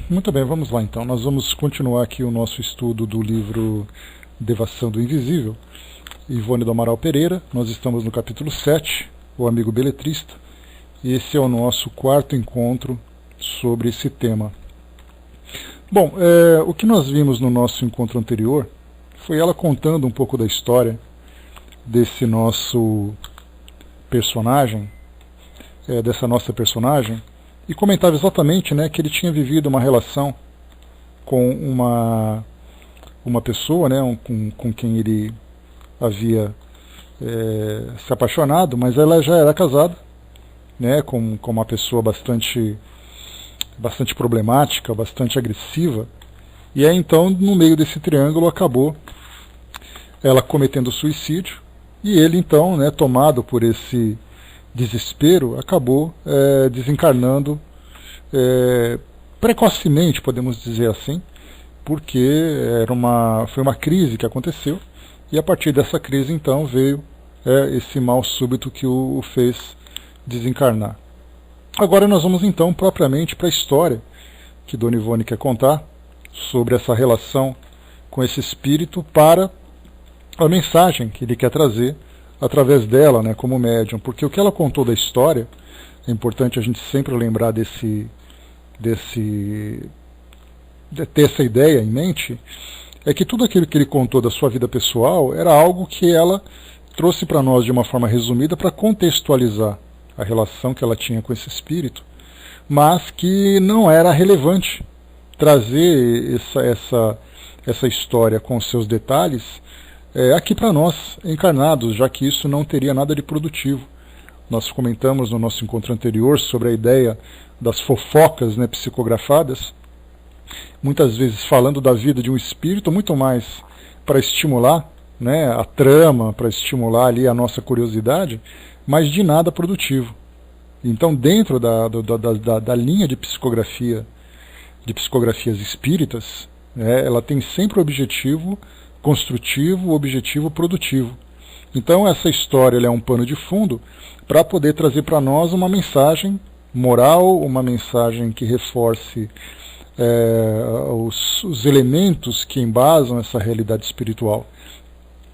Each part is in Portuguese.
Muito bem, vamos lá então. Nós vamos continuar aqui o nosso estudo do livro Devação do Invisível, Ivone do Amaral Pereira. Nós estamos no capítulo 7, O Amigo Beletrista, e esse é o nosso quarto encontro sobre esse tema. Bom, o que nós vimos no nosso encontro anterior foi ela contando um pouco da história desse nosso personagem, dessa nossa personagem, e comentava exatamente, né, que ele tinha vivido uma relação com uma pessoa, né, com quem ele havia se apaixonado, mas ela já era casada, né, com uma pessoa bastante problemática, bastante agressiva, e aí então no meio desse triângulo acabou ela cometendo suicídio, e ele então, né, tomado por esse desespero, acabou desencarnando precocemente, podemos dizer assim, porque foi uma crise que aconteceu, e a partir dessa crise então veio esse mal súbito que o fez desencarnar. Agora nós vamos então propriamente para a história que Dona Ivone quer contar sobre essa relação com esse espírito, para a mensagem que ele quer trazer através dela, né, como médium, porque o que ela contou da história, é importante a gente sempre lembrar de ter essa ideia em mente, é que tudo aquilo que ele contou da sua vida pessoal era algo que ela trouxe para nós de uma forma resumida para contextualizar a relação que ela tinha com esse espírito, mas que não era relevante trazer essa história com seus detalhes aqui para nós, encarnados, já que isso não teria nada de produtivo. Nós comentamos no nosso encontro anterior sobre a ideia das fofocas, né, psicografadas, muitas vezes falando da vida de um espírito, muito mais para estimular, né, a trama, para estimular ali a nossa curiosidade, mas de nada produtivo. Então, dentro da linha de psicografias espíritas, ela tem sempre o objetivo construtivo, o objetivo produtivo. Então essa história é um pano de fundo para poder trazer para nós uma mensagem moral, uma mensagem que reforce os elementos que embasam essa realidade espiritual.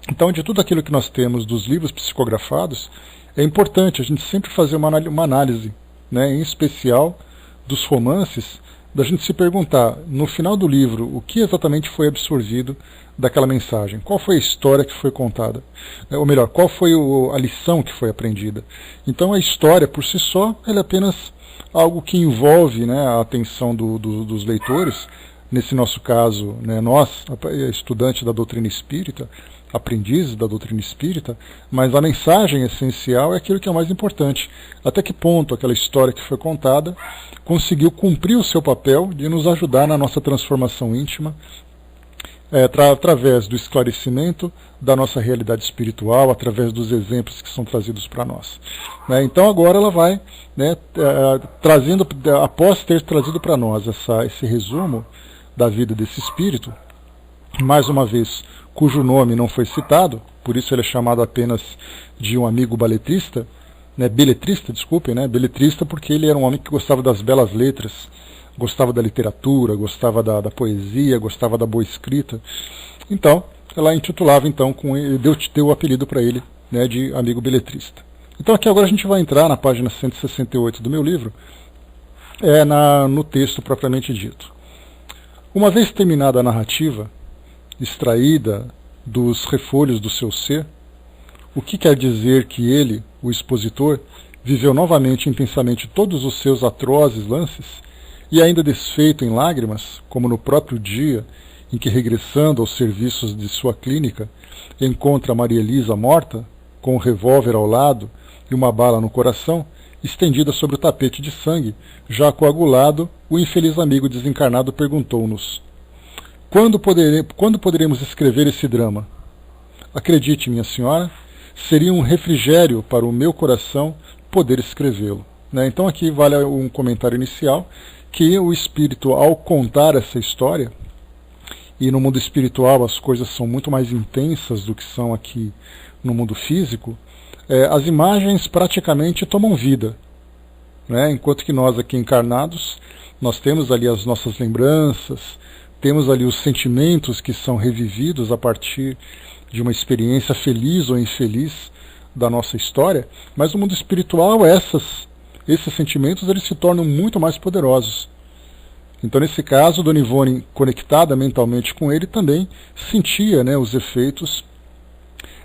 Então, de tudo aquilo que nós temos dos livros psicografados, é importante a gente sempre fazer uma análise, né, em especial dos romances, da gente se perguntar, no final do livro, o que exatamente foi absorvido daquela mensagem, qual foi a história que foi contada, ou melhor, qual foi a lição que foi aprendida. Então a história por si só, ela é apenas algo que envolve, né, a atenção dos leitores, nesse nosso caso, né, nós, estudantes da doutrina espírita, aprendizes da doutrina espírita, mas a mensagem essencial é aquilo que é mais importante. Até que ponto aquela história que foi contada conseguiu cumprir o seu papel de nos ajudar na nossa transformação íntima, através do esclarecimento da nossa realidade espiritual, através dos exemplos que são trazidos para nós. Então agora ela vai, né, trazendo, após ter trazido para nós esse resumo da vida desse espírito, mais uma vez, cujo nome não foi citado, por isso ele é chamado apenas de um amigo beletrista, beletrista porque ele era um homem que gostava das belas letras, gostava da literatura, gostava da poesia, gostava da boa escrita. Então, ela intitulava, então, deu o apelido para ele, né, de amigo beletrista. Então aqui agora a gente vai entrar na página 168 do meu livro, no texto propriamente dito. Uma vez terminada a narrativa, extraída dos refolhos do seu ser, o que quer dizer que ele, o expositor, viveu novamente intensamente todos os seus atrozes lances, e ainda desfeito em lágrimas, como no próprio dia em que, regressando aos serviços de sua clínica, encontra Maria Elisa morta, com um revólver ao lado e uma bala no coração, estendida sobre o tapete de sangue, já coagulado, o infeliz amigo desencarnado perguntou-nos: Quando poderemos escrever esse drama? Acredite, minha senhora, seria um refrigério para o meu coração poder escrevê-lo. Então aqui vale um comentário inicial, que o espírito, ao contar essa história, e no mundo espiritual as coisas são muito mais intensas do que são aqui no mundo físico, as imagens praticamente tomam vida, enquanto que nós aqui encarnados nós temos ali as nossas lembranças, temos ali os sentimentos que são revividos a partir de uma experiência feliz ou infeliz da nossa história, mas no mundo espiritual esses sentimentos eles se tornam muito mais poderosos. Então, nesse caso, Dona Ivone, conectada mentalmente com ele, também sentia, né, os efeitos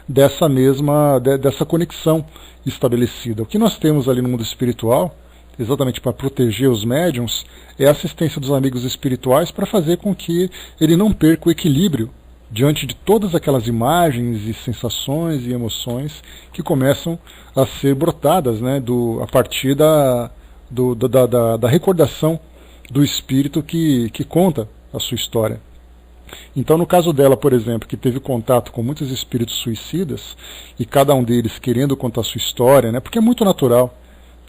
dessa conexão estabelecida. O que nós temos ali no mundo espiritual, exatamente para proteger os médiums, é a assistência dos amigos espirituais para fazer com que ele não perca o equilíbrio diante de todas aquelas imagens e sensações e emoções que começam a ser brotadas, né, a partir da recordação do espírito que conta a sua história. Então, no caso dela, por exemplo, que teve contato com muitos espíritos suicidas, e cada um deles querendo contar a sua história, né, porque é muito natural,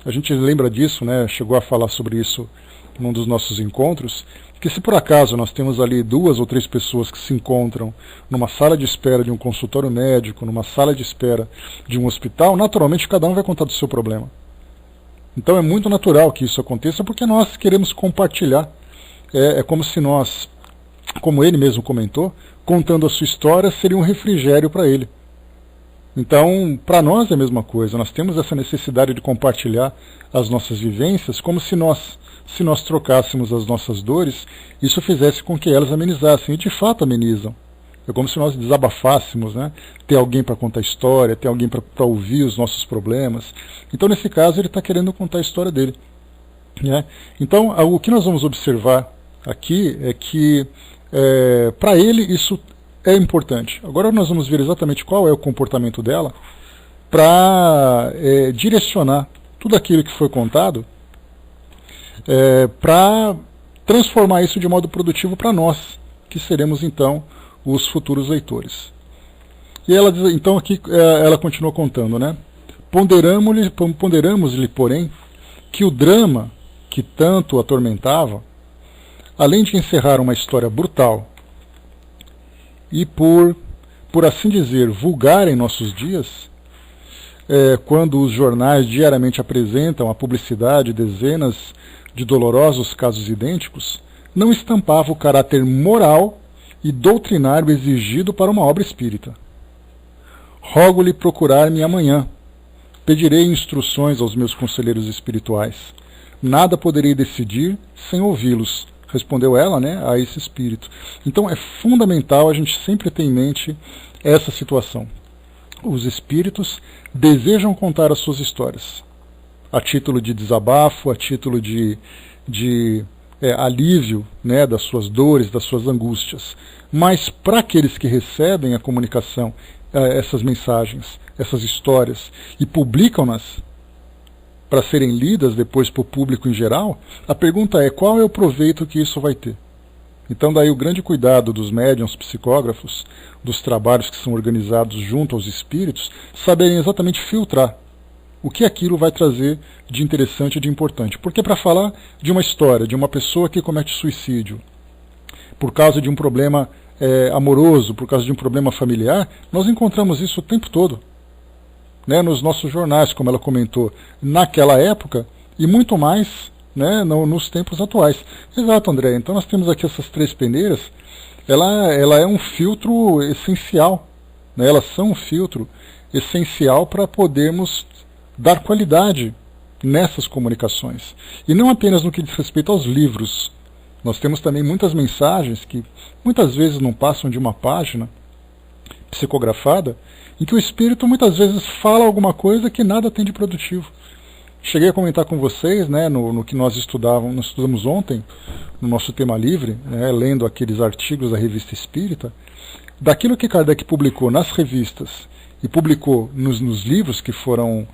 a gente lembra disso, né, chegou a falar sobre isso num dos nossos encontros, que se por acaso nós temos ali 2 ou 3 pessoas que se encontram numa sala de espera de um consultório médico, numa sala de espera de um hospital, naturalmente cada um vai contar do seu problema. Então é muito natural que isso aconteça, porque nós queremos compartilhar. É como se nós, como ele mesmo comentou, contando a sua história seria um refrigério para ele. Então, para nós é a mesma coisa, nós temos essa necessidade de compartilhar as nossas vivências, como se nós trocássemos as nossas dores, isso fizesse com que elas amenizassem, e de fato amenizam. É como se nós desabafássemos, né? Ter alguém para contar a história, ter alguém para ouvir os nossos problemas. Então, nesse caso, ele está querendo contar a história dele, né? Então, o que nós vamos observar aqui é que, para ele, isso é importante. Agora nós vamos ver exatamente qual é o comportamento dela para direcionar tudo aquilo que foi contado para transformar isso de modo produtivo para nós, que seremos então os futuros leitores. E ela diz, então aqui ela continua contando, né? Ponderamos-lhe, porém, que o drama que tanto o atormentava, além de encerrar uma história brutal e por assim dizer, vulgar em nossos dias, quando os jornais diariamente apresentam à publicidade dezenas de dolorosos casos idênticos, não estampava o caráter moral e doutrinário exigido para uma obra espírita. Rogo-lhe procurar-me amanhã. Pedirei instruções aos meus conselheiros espirituais. Nada poderei decidir sem ouvi-los, respondeu ela, né, a esse espírito. Então é fundamental a gente sempre ter em mente essa situação. Os espíritos desejam contar as suas histórias, a título de desabafo, a título de alívio, né, das suas dores, das suas angústias. Mas para aqueles que recebem a comunicação, essas mensagens, essas histórias, e publicam-nas para serem lidas depois para o público em geral, a pergunta é: qual é o proveito que isso vai ter? Então daí o grande cuidado dos médiuns psicógrafos, dos trabalhos que são organizados junto aos espíritos, saberem exatamente filtrar o que aquilo vai trazer de interessante e de importante. Porque para falar de uma história, de uma pessoa que comete suicídio, por causa de um problema amoroso, por causa de um problema familiar, nós encontramos isso o tempo todo, né, nos nossos jornais, como ela comentou, naquela época, e muito mais, né, nos tempos atuais. Exato, André. Então nós temos aqui essas 3 peneiras, ela é um filtro essencial, né, elas são um filtro essencial para podermos dar qualidade nessas comunicações. E não apenas no que diz respeito aos livros. Nós temos também muitas mensagens que muitas vezes não passam de uma página psicografada, em que o espírito muitas vezes fala alguma coisa que nada tem de produtivo. Cheguei a comentar com vocês, né, no que nós estudamos ontem, no nosso tema livre, né, lendo aqueles artigos da Revista Espírita, daquilo que Kardec publicou nas revistas e publicou nos livros que foram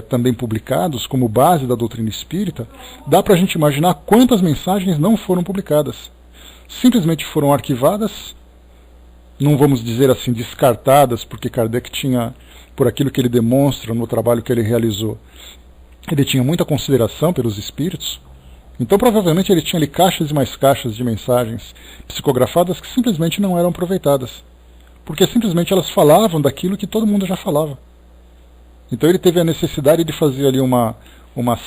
também publicados como base da doutrina espírita, dá para a gente imaginar quantas mensagens não foram publicadas. Simplesmente foram arquivadas, não vamos dizer assim descartadas, porque Kardec tinha, por aquilo que ele demonstra no trabalho que ele realizou, ele tinha muita consideração pelos espíritos. Então provavelmente ele tinha ali caixas e mais caixas de mensagens psicografadas que simplesmente não eram aproveitadas, porque simplesmente elas falavam daquilo que todo mundo já falava. Então ele teve a necessidade de fazer ali uma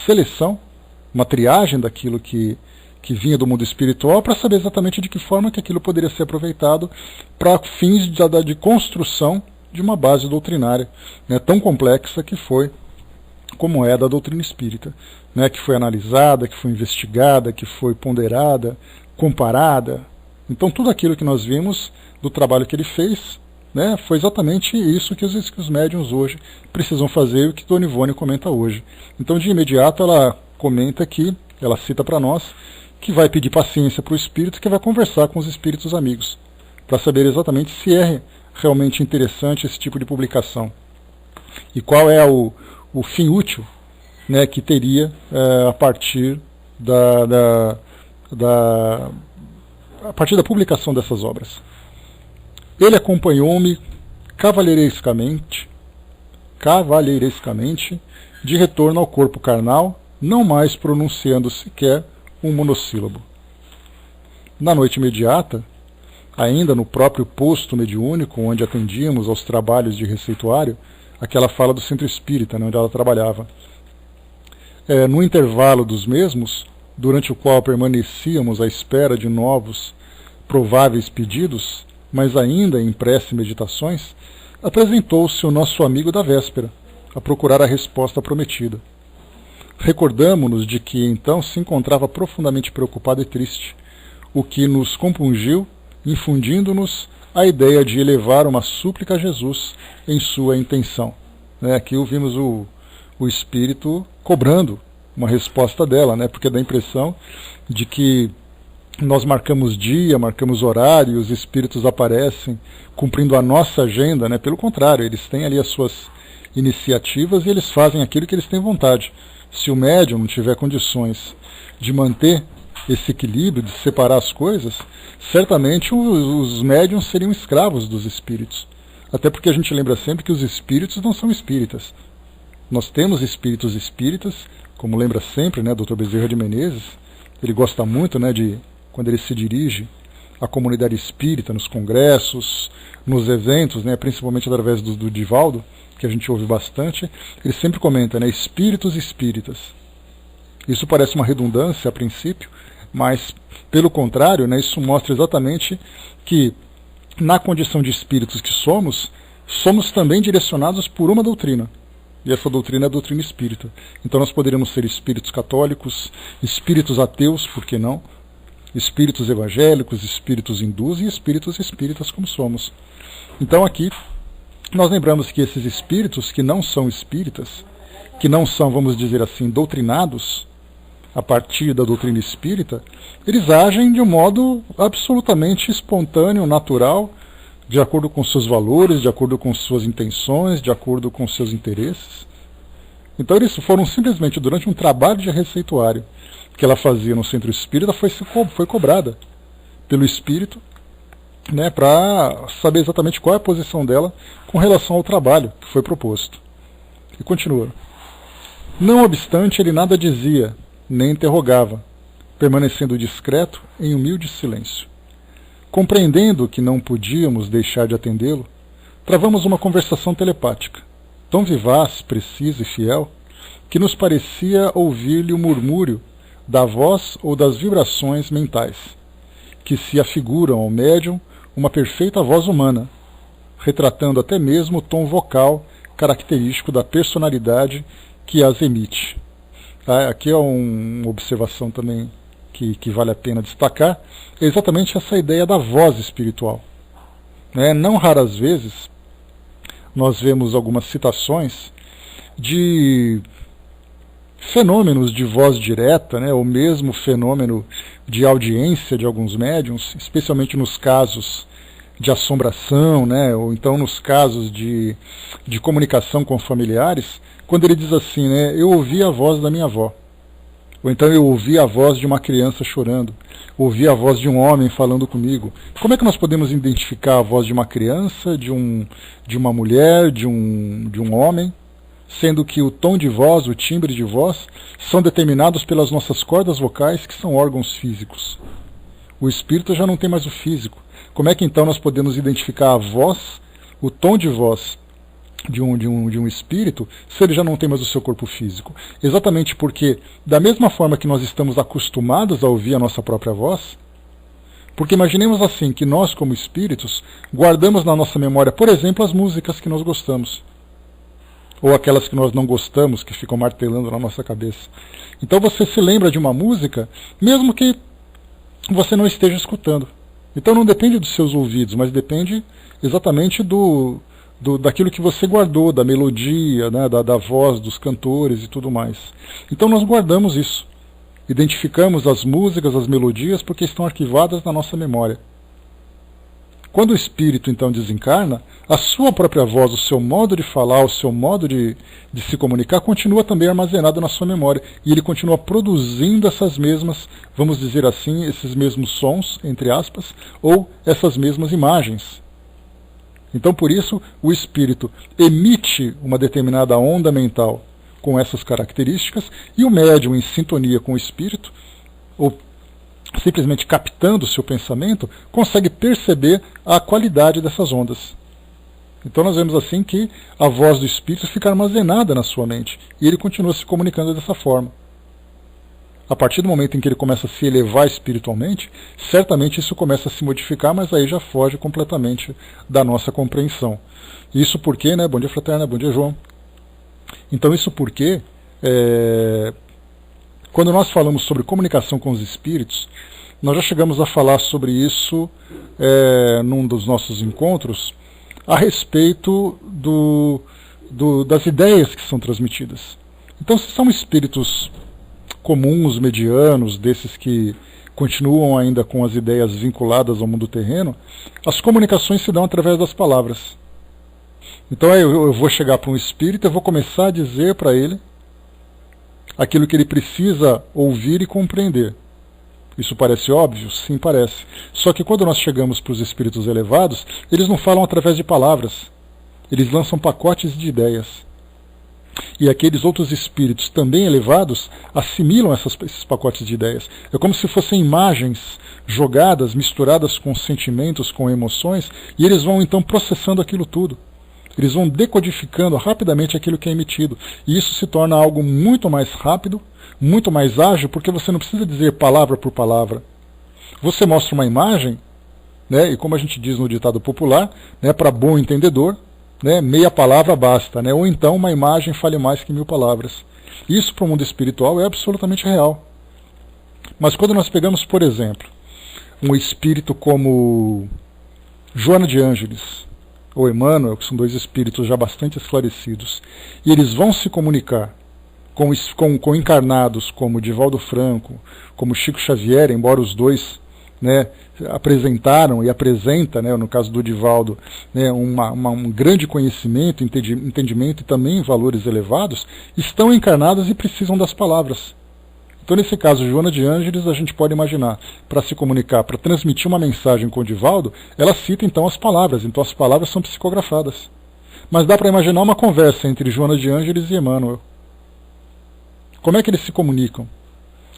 seleção, uma triagem daquilo que que vinha do mundo espiritual, para saber exatamente de que forma que aquilo poderia ser aproveitado para fins de construção de uma base doutrinária, né, tão complexa que foi, como é a da doutrina espírita, né, que foi analisada, que foi investigada, que foi ponderada, comparada. Então tudo aquilo que nós vimos do trabalho que ele fez, né, foi exatamente isso que os médiuns hoje precisam fazer, o que Dona Ivone comenta hoje. Então de imediato ela comenta que, ela cita para nós, que vai pedir paciência para o espírito, que vai conversar com os espíritos amigos, para saber exatamente se é realmente interessante esse tipo de publicação. E qual é o fim útil, né, que teria a partir da publicação dessas obras. Ele acompanhou-me cavalheirescamente, de retorno ao corpo carnal, não mais pronunciando sequer um monossílabo. Na noite imediata, ainda no próprio posto mediúnico, onde atendíamos aos trabalhos de receituário, aquela fala do centro espírita, né, onde ela trabalhava. No intervalo dos mesmos, durante o qual permanecíamos à espera de novos prováveis pedidos, mas ainda em prece e meditações, apresentou-se o nosso amigo da véspera, a procurar a resposta prometida. Recordamo-nos de que então se encontrava profundamente preocupado e triste, o que nos compungiu, infundindo-nos a ideia de elevar uma súplica a Jesus em sua intenção. Aqui ouvimos o espírito cobrando uma resposta dela, porque dá a impressão de que nós marcamos dia, marcamos horário, e os espíritos aparecem cumprindo a nossa agenda, Pelo contrário, eles têm ali as suas iniciativas e eles fazem aquilo que eles têm vontade. Se o médium não tiver condições de manter esse equilíbrio, de separar as coisas, certamente os médiums seriam escravos dos espíritos. Até porque a gente lembra sempre que os espíritos não são espíritas. Nós temos espíritos espíritas, como lembra sempre, Dr. Bezerra de Menezes. Ele gosta muito, de quando ele se dirige à comunidade espírita, nos congressos, nos eventos, principalmente através do Divaldo, que a gente ouve bastante, ele sempre comenta, espíritos espíritas. Isso parece uma redundância a princípio, mas, pelo contrário, isso mostra exatamente que, na condição de espíritos que somos também direcionados por uma doutrina. E essa doutrina é a doutrina espírita. Então nós poderíamos ser espíritos católicos, espíritos ateus, por que não? Espíritos evangélicos, espíritos hindus e espíritos espíritas como somos. Então aqui nós lembramos que esses espíritos que não são espíritas, que não são, vamos dizer assim, doutrinados a partir da doutrina espírita, eles agem de um modo absolutamente espontâneo, natural, de acordo com seus valores, de acordo com suas intenções, de acordo com seus interesses. Então eles foram simplesmente, durante um trabalho de receituário que ela fazia no centro espírita, foi cobrada pelo espírito, para saber exatamente qual é a posição dela com relação ao trabalho que foi proposto. E continua. Não obstante, ele nada dizia, nem interrogava, permanecendo discreto em humilde silêncio. Compreendendo que não podíamos deixar de atendê-lo, travamos uma conversação telepática, tão vivaz, precisa e fiel, que nos parecia ouvir-lhe o murmúrio da voz ou das vibrações mentais, que se afiguram ao médium uma perfeita voz humana, retratando até mesmo o tom vocal característico da personalidade que as emite. Aqui é uma observação também que vale a pena destacar, é exatamente essa ideia da voz espiritual. Não raras vezes nós vemos algumas citações de fenômenos de voz direta, ou mesmo fenômeno de audiência de alguns médiuns, especialmente nos casos de assombração, ou então nos casos de comunicação com familiares, quando ele diz assim, eu ouvi a voz da minha avó, ou então eu ouvi a voz de uma criança chorando, ouvi a voz de um homem falando comigo. Como é que nós podemos identificar a voz de uma criança, de uma mulher, de um homem, sendo que o tom de voz, o timbre de voz, são determinados pelas nossas cordas vocais, que são órgãos físicos. O espírito já não tem mais o físico. Como é que então nós podemos identificar a voz, o tom de voz de um espírito se ele já não tem mais o seu corpo físico? Exatamente porque, da mesma forma que nós estamos acostumados a ouvir a nossa própria voz, porque imaginemos assim, que nós como espíritos guardamos na nossa memória, por exemplo, as músicas que nós gostamos, ou aquelas que nós não gostamos, que ficam martelando na nossa cabeça. Então você se lembra de uma música, mesmo que você não esteja escutando. Então não depende dos seus ouvidos, mas depende exatamente daquilo que você guardou, da melodia, né, da voz dos cantores e tudo mais. Então nós guardamos isso. Identificamos as músicas, as melodias, porque estão arquivadas na nossa memória. Quando o espírito então desencarna, a sua própria voz, o seu modo de falar, o seu modo de se comunicar continua também armazenado na sua memória. E ele continua produzindo essas mesmas, vamos dizer assim, esses mesmos sons, entre aspas, ou essas mesmas imagens. Então por isso o espírito emite uma determinada onda mental com essas características, e o médium em sintonia com o espírito, ou simplesmente captando o seu pensamento, consegue perceber a qualidade dessas ondas. Então nós vemos assim que a voz do espírito fica armazenada na sua mente, e ele continua se comunicando dessa forma. A partir do momento em que ele começa a se elevar espiritualmente, certamente isso começa a se modificar, mas aí já foge completamente da nossa compreensão. Isso porque, né? Bom dia, fraterna, bom dia, João. Então isso porque, quando nós falamos sobre comunicação com os espíritos, nós já chegamos a falar sobre isso num dos nossos encontros, a respeito das ideias que são transmitidas. Então, se são espíritos comuns, medianos, desses que continuam ainda com as ideias vinculadas ao mundo terreno, as comunicações se dão através das palavras. Então eu vou chegar para um espírito e vou começar a dizer para ele aquilo que ele precisa ouvir e compreender. Isso parece óbvio? Sim, parece. Só que quando nós chegamos para os espíritos elevados, eles não falam através de palavras. Eles lançam pacotes de ideias. E aqueles outros espíritos também elevados assimilam esses pacotes de ideias. É como se fossem imagens jogadas, misturadas com sentimentos, com emoções, e eles vão então processando aquilo tudo. Eles vão decodificando rapidamente aquilo que é emitido. E isso se torna algo muito mais rápido, muito mais ágil, porque você não precisa dizer palavra por palavra. Você mostra uma imagem, né, e como a gente diz no ditado popular, né, para bom entendedor, né, meia palavra basta, né, ou então uma imagem fale mais que 1000 palavras. Isso para o mundo espiritual é absolutamente real. Mas quando nós pegamos, por exemplo, um espírito como Joana de Ângeles, ou Emmanuel, que são dois espíritos já bastante esclarecidos, e eles vão se comunicar com encarnados como Divaldo Franco, como Chico Xavier, embora os dois, né, apresentaram e apresenta, né, no caso do Divaldo, né, um grande conhecimento, entendimento e também valores elevados, estão encarnados e precisam das palavras. Então, nesse caso, Joana de Ângeles, a gente pode imaginar, para se comunicar, para transmitir uma mensagem com o Divaldo, ela cita então as palavras, então as palavras são psicografadas. Mas dá para imaginar uma conversa entre Joana de Ângeles e Emmanuel. Como é que eles se comunicam?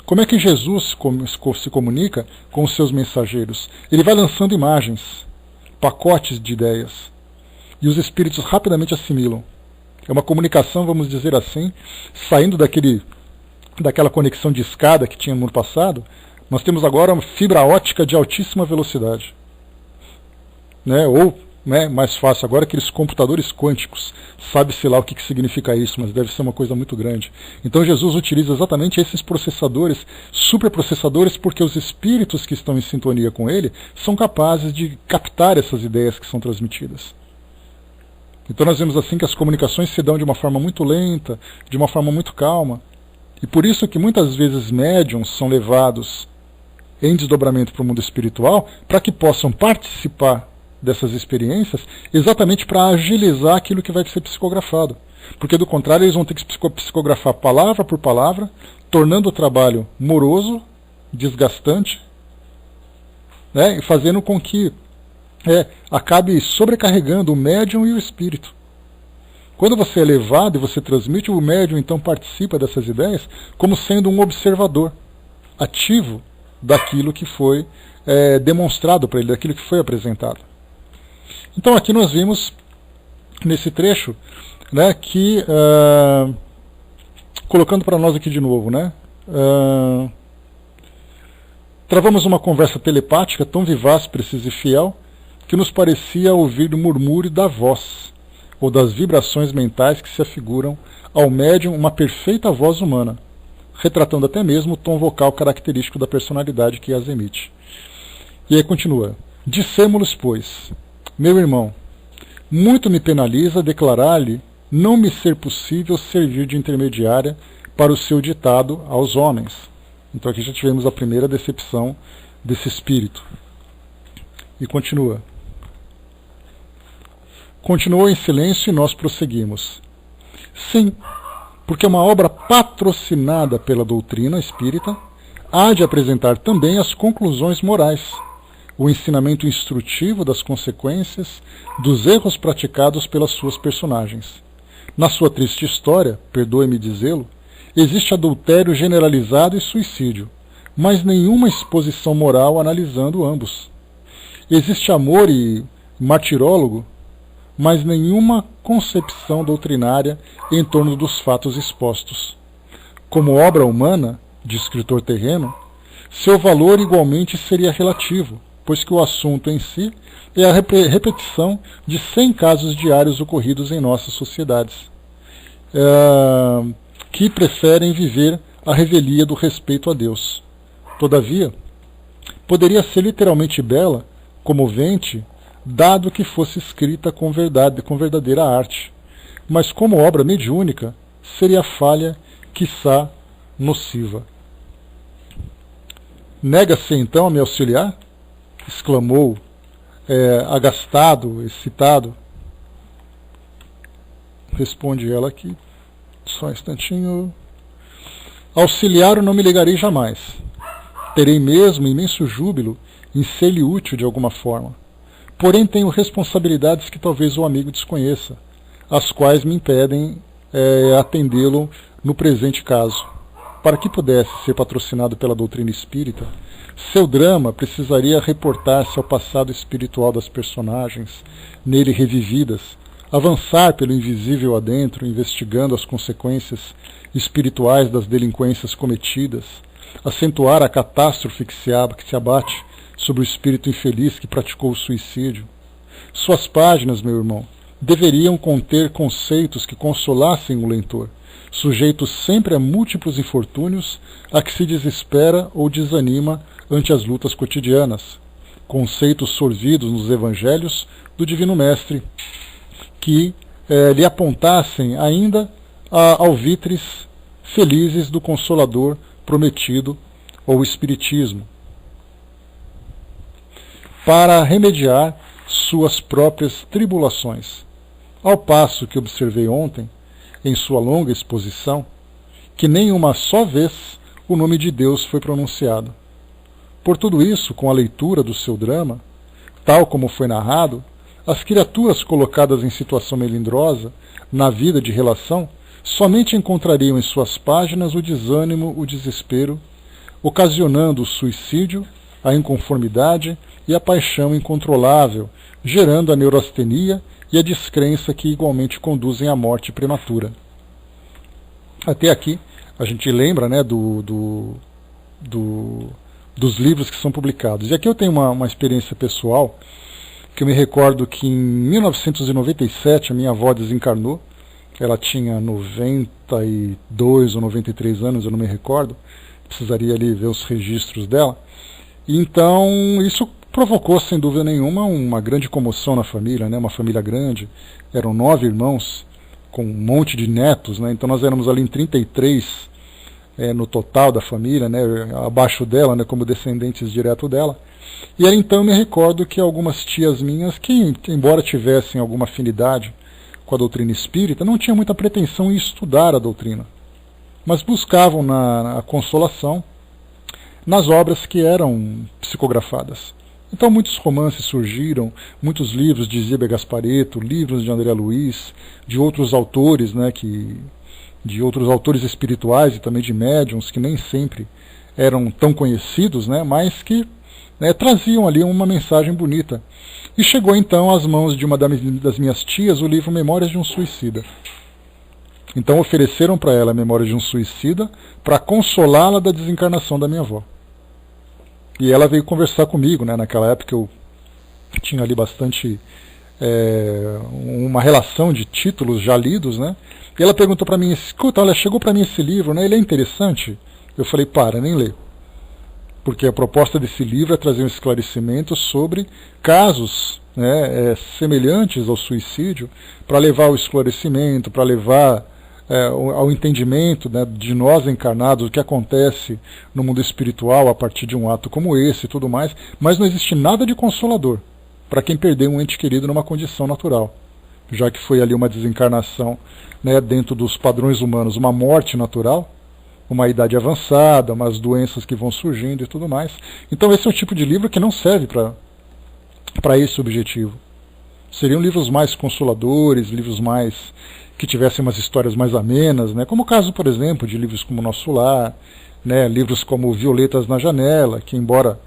Como é que Jesus se comunica com os seus mensageiros? Ele vai lançando imagens, pacotes de ideias, e os espíritos rapidamente assimilam. É uma comunicação, vamos dizer assim, saindo daquela conexão de escada que tinha no ano passado, nós temos agora uma fibra ótica de altíssima velocidade. Né? Ou, né, mais fácil agora, aqueles computadores quânticos. Sabe-se lá o que significa isso, mas deve ser uma coisa muito grande. Então Jesus utiliza exatamente esses processadores, superprocessadores, porque os espíritos que estão em sintonia com ele são capazes de captar essas ideias que são transmitidas. Então nós vemos assim que as comunicações se dão de uma forma muito lenta, de uma forma muito calma. E por isso que muitas vezes médiums são levados em desdobramento para o mundo espiritual, para que possam participar dessas experiências, exatamente para agilizar aquilo que vai ser psicografado. Porque do contrário eles vão ter que psicografar palavra por palavra, tornando o trabalho moroso, desgastante, né, e fazendo com que acabe sobrecarregando o médium e o espírito. Quando você é levado e você transmite, o médium então participa dessas ideias como sendo um observador ativo daquilo que foi demonstrado para ele, daquilo que foi apresentado. Então aqui nós vimos nesse trecho, né, que, colocando para nós aqui de novo, né, travamos uma conversa telepática tão vivaz, precisa e fiel, que nos parecia ouvir o murmúrio da voz, ou das vibrações mentais que se afiguram ao médium uma perfeita voz humana, retratando até mesmo o tom vocal característico da personalidade que as emite. E aí continua: dissemos-lhes, pois, meu irmão, muito me penaliza declarar-lhe não me ser possível servir de intermediária para o seu ditado aos homens. Então aqui já tivemos a primeira decepção desse espírito. E continua. Continuou em silêncio e nós prosseguimos. Sim, porque uma obra patrocinada pela doutrina espírita há de apresentar também as conclusões morais, o ensinamento instrutivo das consequências dos erros praticados pelas suas personagens. Na sua triste história, perdoe-me dizê-lo, existe adultério generalizado e suicídio, mas nenhuma exposição moral analisando ambos. Existe amor e martirólogo, mas nenhuma concepção doutrinária em torno dos fatos expostos. Como obra humana, de escritor terreno, seu valor igualmente seria relativo, pois que o assunto em si é a repetição de 100 casos diários ocorridos em nossas sociedades, que preferem viver a revelia do respeito a Deus. Todavia, poderia ser literalmente bela, comovente, dado que fosse escrita com verdadeira arte, mas como obra mediúnica, seria falha, quiçá nociva. Nega-se então a me auxiliar? Exclamou, agastado, excitado. Responde ela aqui, só um instantinho. Auxiliar não me ligarei jamais. Terei mesmo imenso júbilo em ser-lhe útil de alguma forma. Porém tenho responsabilidades que talvez o amigo desconheça, as quais me impedem atendê-lo no presente caso. Para que pudesse ser patrocinado pela doutrina espírita, seu drama precisaria reportar-se ao passado espiritual das personagens, nele revividas, avançar pelo invisível adentro, investigando as consequências espirituais das delinquências cometidas, acentuar a catástrofe que se abate sobre o espírito infeliz que praticou o suicídio. Suas páginas, meu irmão, deveriam conter conceitos que consolassem o leitor, sujeitos sempre a múltiplos infortúnios a que se desespera ou desanima ante as lutas cotidianas, conceitos sorvidos nos evangelhos do Divino Mestre, que lhe apontassem ainda alvitres felizes do Consolador prometido ou Espiritismo, para remediar suas próprias tribulações. Ao passo que observei ontem, em sua longa exposição, que nem uma só vez o nome de Deus foi pronunciado. Por tudo isso, com a leitura do seu drama, tal como foi narrado, as criaturas colocadas em situação melindrosa, na vida de relação, somente encontrariam em suas páginas o desânimo, o desespero, ocasionando o suicídio, a inconformidade e a paixão incontrolável, gerando a neurastenia e a descrença que igualmente conduzem à morte prematura. Até aqui, a gente lembra, né, dos livros que são publicados. E aqui eu tenho uma experiência pessoal, que eu me recordo que em 1997 a minha avó desencarnou. Ela tinha 92 ou 93 anos, eu não me recordo. Precisaria ali ver os registros dela. Então, isso provocou, sem dúvida nenhuma, uma grande comoção na família, né? Uma família grande, eram 9 irmãos, com um monte de netos, né? Então nós éramos ali em 33 no total da família, né? Abaixo dela, né? Como descendentes direto dela. E aí, então eu me recordo que algumas tias minhas, que embora tivessem alguma afinidade com a doutrina espírita, não tinham muita pretensão em estudar a doutrina, mas buscavam na consolação nas obras que eram psicografadas. Então muitos romances surgiram, muitos livros de Zíbia Gasparetto, livros de André Luiz, de outros autores, né, de outros autores espirituais e também de médiuns, que nem sempre eram tão conhecidos, né, mas que traziam ali uma mensagem bonita. E chegou então às mãos de uma das minhas tias o livro Memórias de um Suicida. Então ofereceram para ela Memórias de um Suicida para consolá-la da desencarnação da minha avó. E ela veio conversar comigo, né? Naquela época eu tinha ali bastante uma relação de títulos já lidos, né? E ela perguntou para mim, escuta, olha, chegou para mim esse livro, né? Ele é interessante? Eu falei, para, nem lê. Porque a proposta desse livro é trazer um esclarecimento sobre casos, né, semelhantes ao suicídio, para levar ao esclarecimento, para levar ao entendimento, né, de nós encarnados, o que acontece no mundo espiritual a partir de um ato como esse e tudo mais, mas não existe nada de consolador para quem perdeu um ente querido numa condição natural, já que foi ali uma desencarnação, né, dentro dos padrões humanos, uma morte natural, uma idade avançada, umas doenças que vão surgindo e tudo mais. Então esse é um tipo de livro que não serve para esse objetivo. Seriam livros mais consoladores, livros mais que tivessem umas histórias mais amenas, né? Como o caso, por exemplo, de livros como Nosso Lar, né? Livros como Violetas na Janela, que embora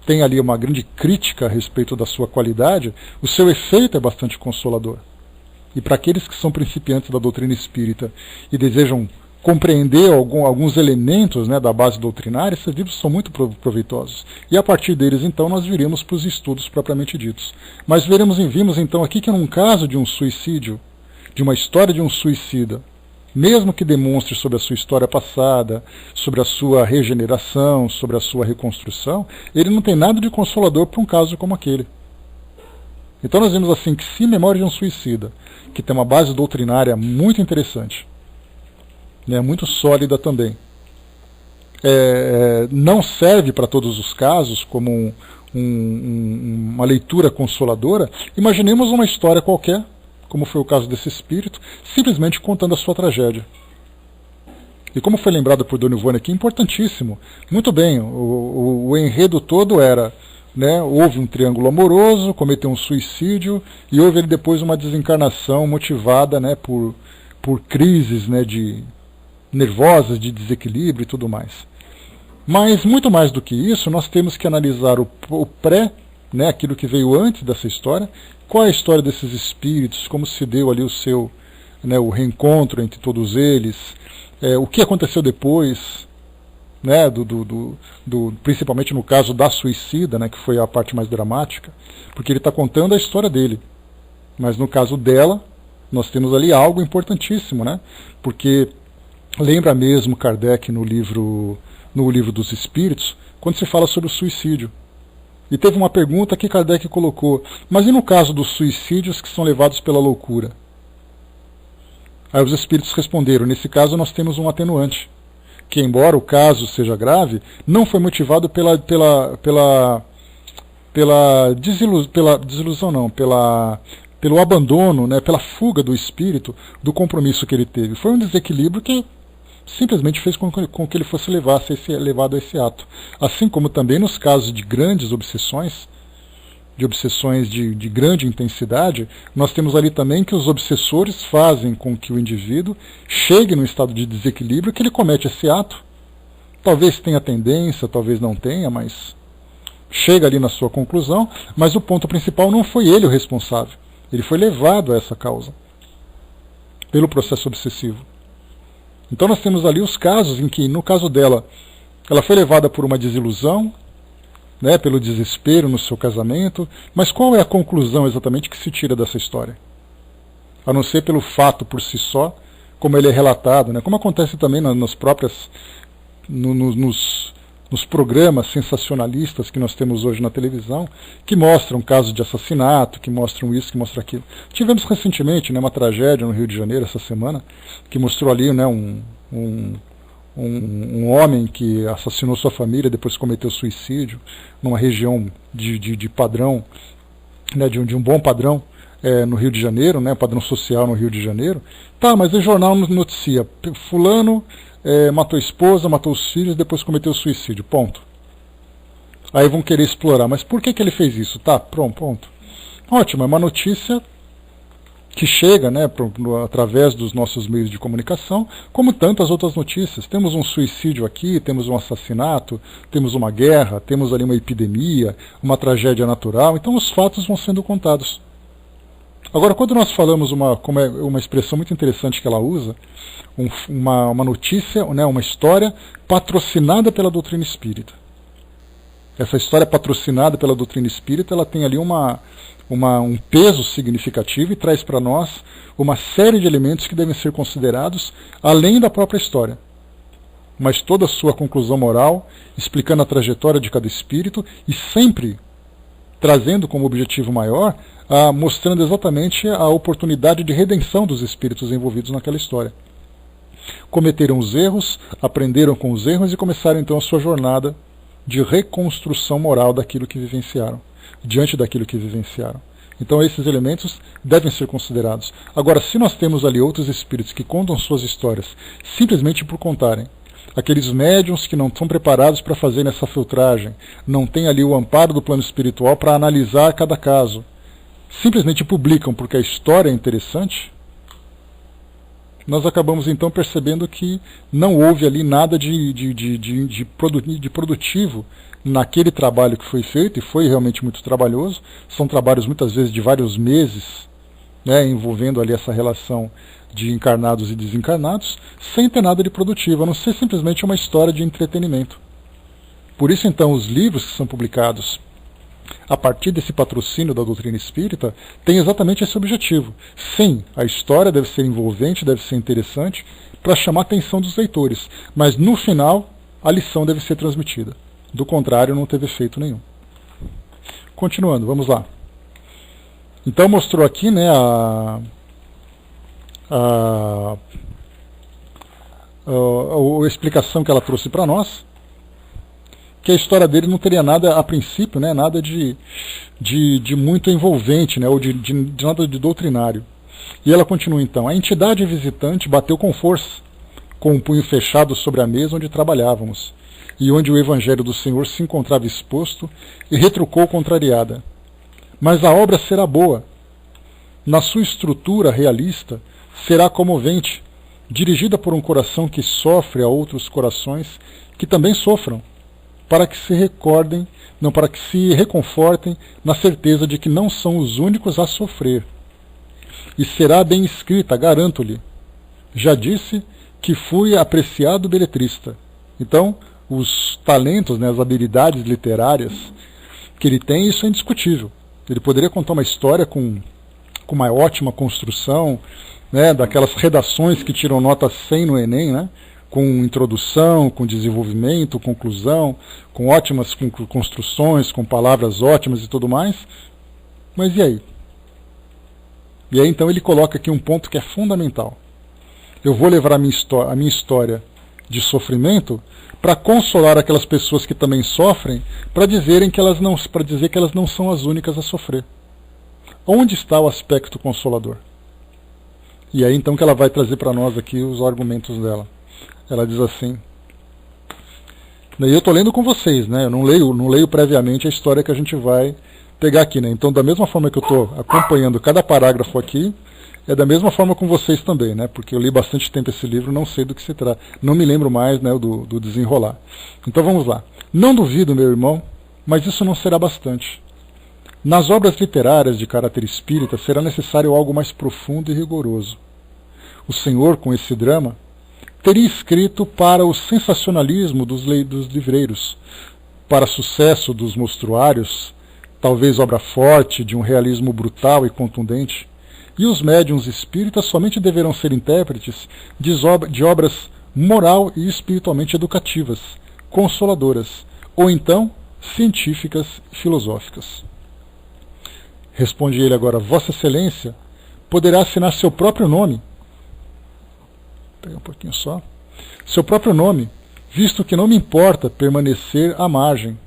tenha ali uma grande crítica a respeito da sua qualidade, o seu efeito é bastante consolador. E para aqueles que são principiantes da doutrina espírita e desejam compreender alguns elementos, né, da base doutrinária, esses livros são muito proveitosos. E a partir deles, então, nós viremos para os estudos propriamente ditos. Mas vimos então aqui que num caso de um suicídio, de uma história de um suicida, mesmo que demonstre sobre a sua história passada, sobre a sua regeneração, sobre a sua reconstrução, ele não tem nada de consolador para um caso como aquele. Então nós vemos assim que se Memória de um Suicida, que tem uma base doutrinária muito interessante, né, muito sólida também, não serve para todos os casos como uma leitura consoladora, imaginemos uma história qualquer, como foi o caso desse espírito, simplesmente contando a sua tragédia. E como foi lembrado por Dona Ivone aqui, importantíssimo. Muito bem, o enredo todo era, né, houve um triângulo amoroso, cometeu um suicídio, e houve ele depois uma desencarnação motivada, né, por crises, né, nervosas, de desequilíbrio e tudo mais. Mas, muito mais do que isso, nós temos que analisar o pré, né, aquilo que veio antes dessa história, qual é a história desses espíritos, como se deu ali o reencontro entre todos eles, o que aconteceu depois, né, principalmente no caso da suicida, né, que foi a parte mais dramática, porque ele está contando a história dele. Mas no caso dela, nós temos ali algo importantíssimo, né, porque lembra mesmo Kardec no livro dos Espíritos, quando se fala sobre o suicídio. E teve uma pergunta que Kardec colocou, mas e no caso dos suicídios que são levados pela loucura? Aí os espíritos responderam, nesse caso nós temos um atenuante, que embora o caso seja grave, não foi motivado pela desilusão não, pelo abandono, né, pela fuga do espírito do compromisso que ele teve. Foi um desequilíbrio que simplesmente fez com que ele fosse levado a esse ato. Assim como também nos casos de grandes obsessões, de grande intensidade, nós temos ali também que os obsessores fazem com que o indivíduo chegue num estado de desequilíbrio que ele comete esse ato. Talvez tenha tendência, talvez não tenha, mas chega ali na sua conclusão, mas o ponto principal não foi ele o responsável. Ele foi levado a essa causa pelo processo obsessivo. Então nós temos ali os casos em que, no caso dela, ela foi levada por uma desilusão, né, pelo desespero no seu casamento, mas qual é a conclusão exatamente que se tira dessa história? A não ser pelo fato por si só, como ele é relatado, né, como acontece também nos programas sensacionalistas que nós temos hoje na televisão, que mostram casos de assassinato, que mostram isso, que mostram aquilo. Tivemos recentemente, né, uma tragédia no Rio de Janeiro essa semana, que mostrou ali, né, um homem que assassinou sua família, depois cometeu suicídio, numa região de padrão, né, de um bom padrão no Rio de Janeiro, né, padrão social no Rio de Janeiro. Tá, mas o jornal noticia, fulano matou a esposa, matou os filhos, depois cometeu suicídio, ponto. Aí vão querer explorar, mas por que ele fez isso? Tá, pronto, ponto. Ótimo, é uma notícia que chega, né, através dos nossos meios de comunicação, como tantas outras notícias. Temos um suicídio aqui, temos um assassinato, temos uma guerra, temos ali uma epidemia, uma tragédia natural, então os fatos vão sendo contados. Agora, quando nós falamos, como é uma expressão muito interessante que ela usa, uma notícia, né, uma história patrocinada pela doutrina espírita. Essa história patrocinada pela doutrina espírita, ela tem ali um peso significativo e traz para nós uma série de elementos que devem ser considerados além da própria história. Mas toda a sua conclusão moral, explicando a trajetória de cada espírito e sempre trazendo como objetivo maior, mostrando exatamente a oportunidade de redenção dos espíritos envolvidos naquela história. Cometeram os erros, aprenderam com os erros e começaram então a sua jornada de reconstrução moral daquilo que vivenciaram, diante daquilo que vivenciaram. Então esses elementos devem ser considerados. Agora, se nós temos ali outros espíritos que contam suas histórias simplesmente por contarem, aqueles médiuns que não são preparados para fazer essa filtragem, não têm ali o amparo do plano espiritual para analisar cada caso, simplesmente publicam porque a história é interessante, nós acabamos então percebendo que não houve ali nada de produtivo naquele trabalho que foi feito, e foi realmente muito trabalhoso. São trabalhos muitas vezes de vários meses, né, envolvendo ali essa relação de encarnados e desencarnados, sem ter nada de produtivo, a não ser simplesmente uma história de entretenimento. Por isso então os livros que são publicados a partir desse patrocínio da doutrina espírita, tem exatamente esse objetivo. Sim, a história deve ser envolvente, deve ser interessante, para chamar a atenção dos leitores, mas no final a lição deve ser transmitida. Do contrário, não teve efeito nenhum. Continuando, vamos lá. Então mostrou aqui, né, a explicação que ela trouxe para nós, que a história dele não teria nada, a princípio, né, nada de muito envolvente, né, ou de nada de doutrinário. E ela continua então: a entidade visitante bateu com força, com o punho fechado sobre a mesa onde trabalhávamos, e onde o Evangelho do Senhor se encontrava exposto, e retrucou contrariada: mas a obra será boa. Na sua estrutura realista, será comovente, dirigida por um coração que sofre a outros corações que também sofram, para que se recordem, não, para que se reconfortem na certeza de que não são os únicos a sofrer. E será bem escrita, garanto-lhe. Já disse que fui apreciado beletrista. Então, os talentos, né, as habilidades literárias que ele tem, isso é indiscutível. Ele poderia contar uma história com uma ótima construção, né, daquelas redações que tiram nota 100 no Enem, né? Com introdução, com desenvolvimento, conclusão, com ótimas construções, com palavras ótimas e tudo mais. Mas e aí? E aí então ele coloca aqui um ponto que é fundamental. Eu vou levar a minha história de sofrimento para consolar aquelas pessoas que também sofrem, para dizer que elas não são as únicas a sofrer. Onde está o aspecto consolador? E aí então que ela vai trazer para nós aqui os argumentos dela. Ela diz assim, e eu estou lendo com vocês, né? Eu não leio previamente a história que a gente vai pegar aqui, né? Então, da mesma forma que eu estou acompanhando cada parágrafo aqui, é da mesma forma com vocês também, né? Porque eu li bastante tempo esse livro, não sei do que se trata, não me lembro mais, né, do desenrolar. Então vamos lá. Não duvido, meu irmão, mas isso não será bastante. Nas obras literárias de caráter espírita será necessário algo mais profundo e rigoroso. O Senhor, com esse drama, teria escrito para o sensacionalismo dos livreiros, para sucesso dos mostruários, talvez obra forte de um realismo brutal e contundente, e os médiuns espíritas somente deverão ser intérpretes de obras moral e espiritualmente educativas, consoladoras, ou então científicas e filosóficas. Responde ele agora: Vossa Excelência poderá assinar seu próprio nome. Vou pegar um pouquinho só. Seu próprio nome, visto que não me importa permanecer à margem.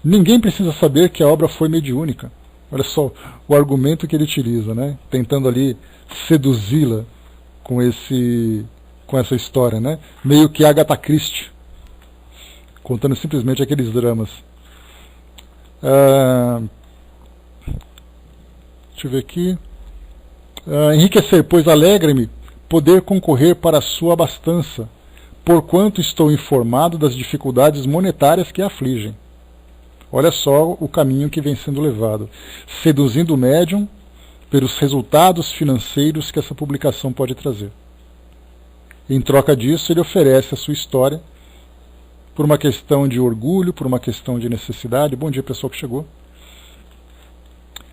Ninguém precisa saber que a obra foi mediúnica. Olha só o argumento que ele utiliza, né? Tentando ali seduzi-la com essa história, né? Meio que Agatha Christie, contando simplesmente aqueles dramas. Deixa eu ver aqui. Enriquecer, pois alegra-me poder concorrer para a sua abastança, porquanto estou informado das dificuldades monetárias que a afligem. Olha só o caminho que vem sendo levado, seduzindo o médium pelos resultados financeiros que essa publicação pode trazer. Em troca disso, ele oferece a sua história por uma questão de orgulho, por uma questão de necessidade. Bom dia, pessoal que chegou.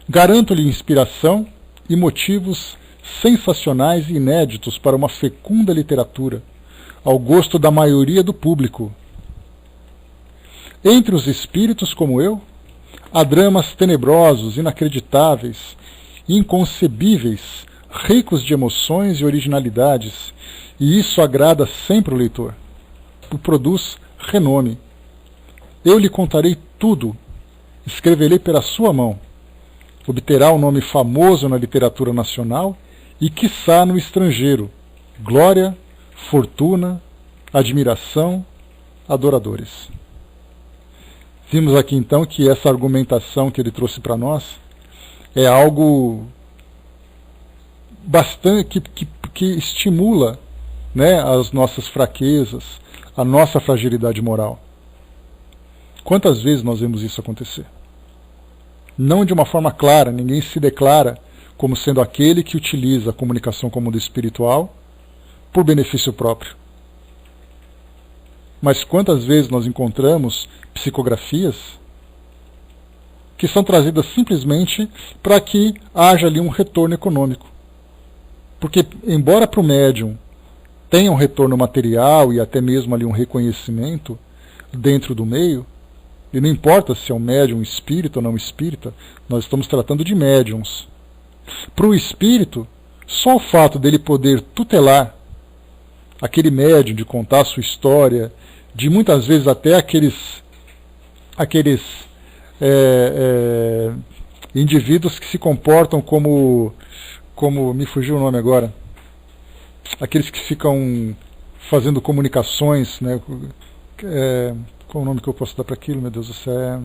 Garanto-lhe inspiração e motivos sensacionais e inéditos para uma fecunda literatura, ao gosto da maioria do público. Entre os espíritos como eu, há dramas tenebrosos, inacreditáveis, inconcebíveis, ricos de emoções e originalidades, e isso agrada sempre o leitor. Produz renome. Eu lhe contarei tudo, escreverei pela sua mão. Obterá um nome famoso na literatura nacional e, quiçá, no estrangeiro. Glória, fortuna, admiração, adoradores. Vimos aqui então que essa argumentação que ele trouxe para nós é algo bastante que estimula, né, as nossas fraquezas, a nossa fragilidade moral. Quantas vezes nós vemos isso acontecer? Não de uma forma clara, ninguém se declara como sendo aquele que utiliza a comunicação com o mundo espiritual por benefício próprio. Mas quantas vezes nós encontramos psicografias que são trazidas simplesmente para que haja ali um retorno econômico. Porque, embora para o médium tenha um retorno material e até mesmo ali um reconhecimento dentro do meio, e não importa se é um médium espírita ou não espírita, nós estamos tratando de médiums. Para o espírito, só o fato dele poder tutelar aquele médium, de contar a sua história, de muitas vezes até aqueles indivíduos que se comportam como me fugiu o nome agora, aqueles que ficam fazendo comunicações, né? Qual o nome que eu posso dar para aquilo, meu Deus do céu?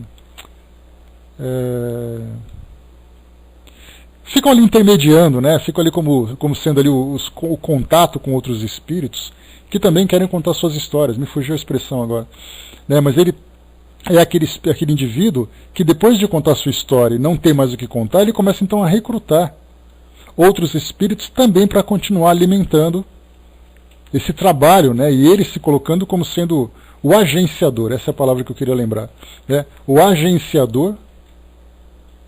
Ficam ali intermediando, né? Ficam ali como sendo ali o contato com outros espíritos que também querem contar suas histórias. Me fugiu a expressão agora, né? Mas ele é aquele indivíduo que, depois de contar sua história e não ter mais o que contar, ele começa então a recrutar outros espíritos também para continuar alimentando esse trabalho, né? E ele se colocando como sendo o agenciador. Essa é a palavra que eu queria lembrar, né? O agenciador,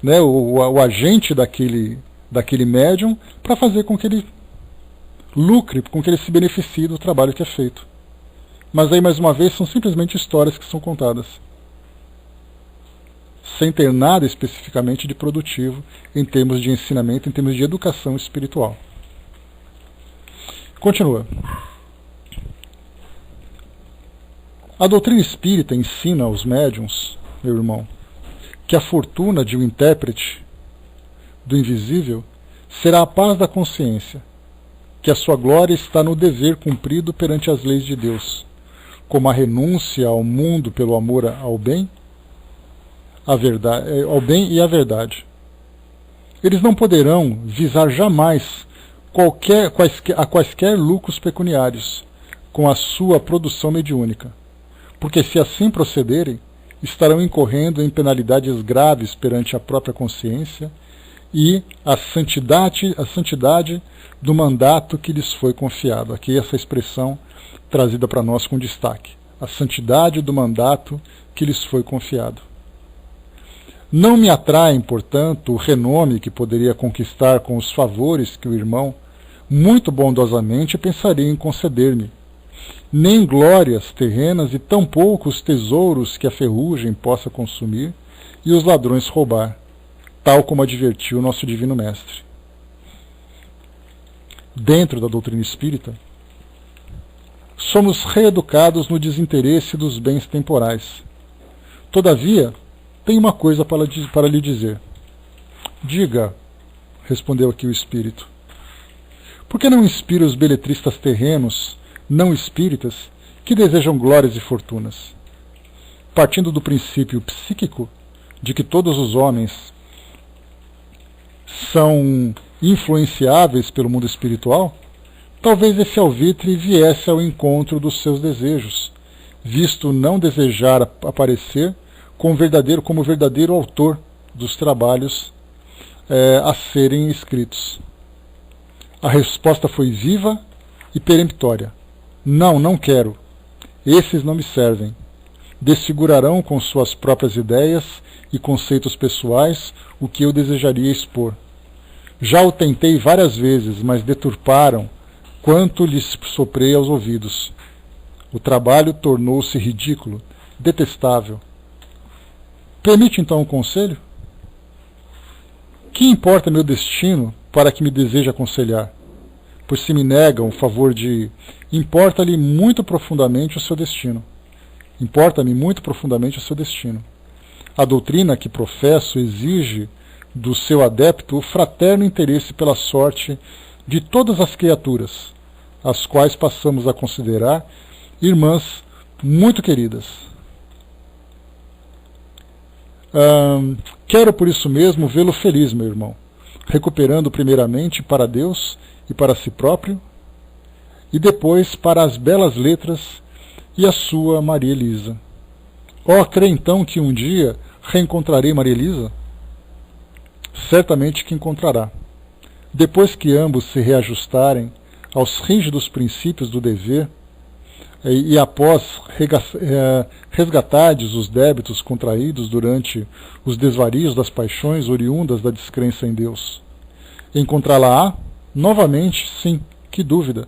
né? O agente daquele médium, para fazer com que ele lucre, com que ele se beneficie do trabalho que é feito. Mas aí, mais uma vez, são simplesmente histórias que são contadas, sem ter nada especificamente de produtivo em termos de ensinamento, em termos de educação espiritual. Continua. A doutrina espírita ensina aos médiuns, meu irmão, que a fortuna de um intérprete do invisível será a paz da consciência, que a sua glória está no dever cumprido perante as leis de Deus, como a renúncia ao mundo pelo amor ao bem e à verdade. Eles não poderão visar jamais quaisquer lucros pecuniários com a sua produção mediúnica, porque se assim procederem, estarão incorrendo em penalidades graves perante a própria consciência e a santidade do mandato que lhes foi confiado. Aqui essa expressão trazida para nós com destaque. A santidade do mandato que lhes foi confiado. Não me atraem, portanto, o renome que poderia conquistar com os favores que o irmão, muito bondosamente, pensaria em conceder-me, nem glórias terrenas e tampouco os tesouros que a ferrugem possa consumir e os ladrões roubar, tal como advertiu o nosso Divino Mestre. Dentro da doutrina espírita, somos reeducados no desinteresse dos bens temporais. Todavia, tenho uma coisa para lhe dizer. Diga, respondeu aqui o espírito. Por que não inspira os beletristas terrenos, não espíritas, que desejam glórias e fortunas? Partindo do princípio psíquico de que todos os homens são influenciáveis pelo mundo espiritual, talvez esse alvitre viesse ao encontro dos seus desejos, visto não desejar aparecer como verdadeiro autor dos trabalhos a serem escritos. A resposta foi viva e peremptória. Não, não quero. Esses não me servem. Desfigurarão com suas próprias ideias e conceitos pessoais o que eu desejaria expor. Já o tentei várias vezes, mas deturparam quanto lhes soprei aos ouvidos. O trabalho tornou-se ridículo, detestável. Permite então um conselho? Que importa meu destino para que me deseje aconselhar? Pois se me negam o favor de... Importa-lhe muito profundamente o seu destino. Importa-me muito profundamente o seu destino. A doutrina que professo exige do seu adepto o fraterno interesse pela sorte de todas as criaturas, as quais passamos a considerar irmãs muito queridas. Quero por isso mesmo vê-lo feliz, meu irmão, recuperando primeiramente para Deus e para si próprio, e depois para as belas letras e a sua Maria Elisa. Crê então que um dia reencontrarei Maria Elisa? Certamente que encontrará. Depois que ambos se reajustarem aos rígidos princípios do dever, e após resgatardes os débitos contraídos durante os desvarios das paixões oriundas da descrença em Deus, encontrá-la-á novamente, sim, que dúvida,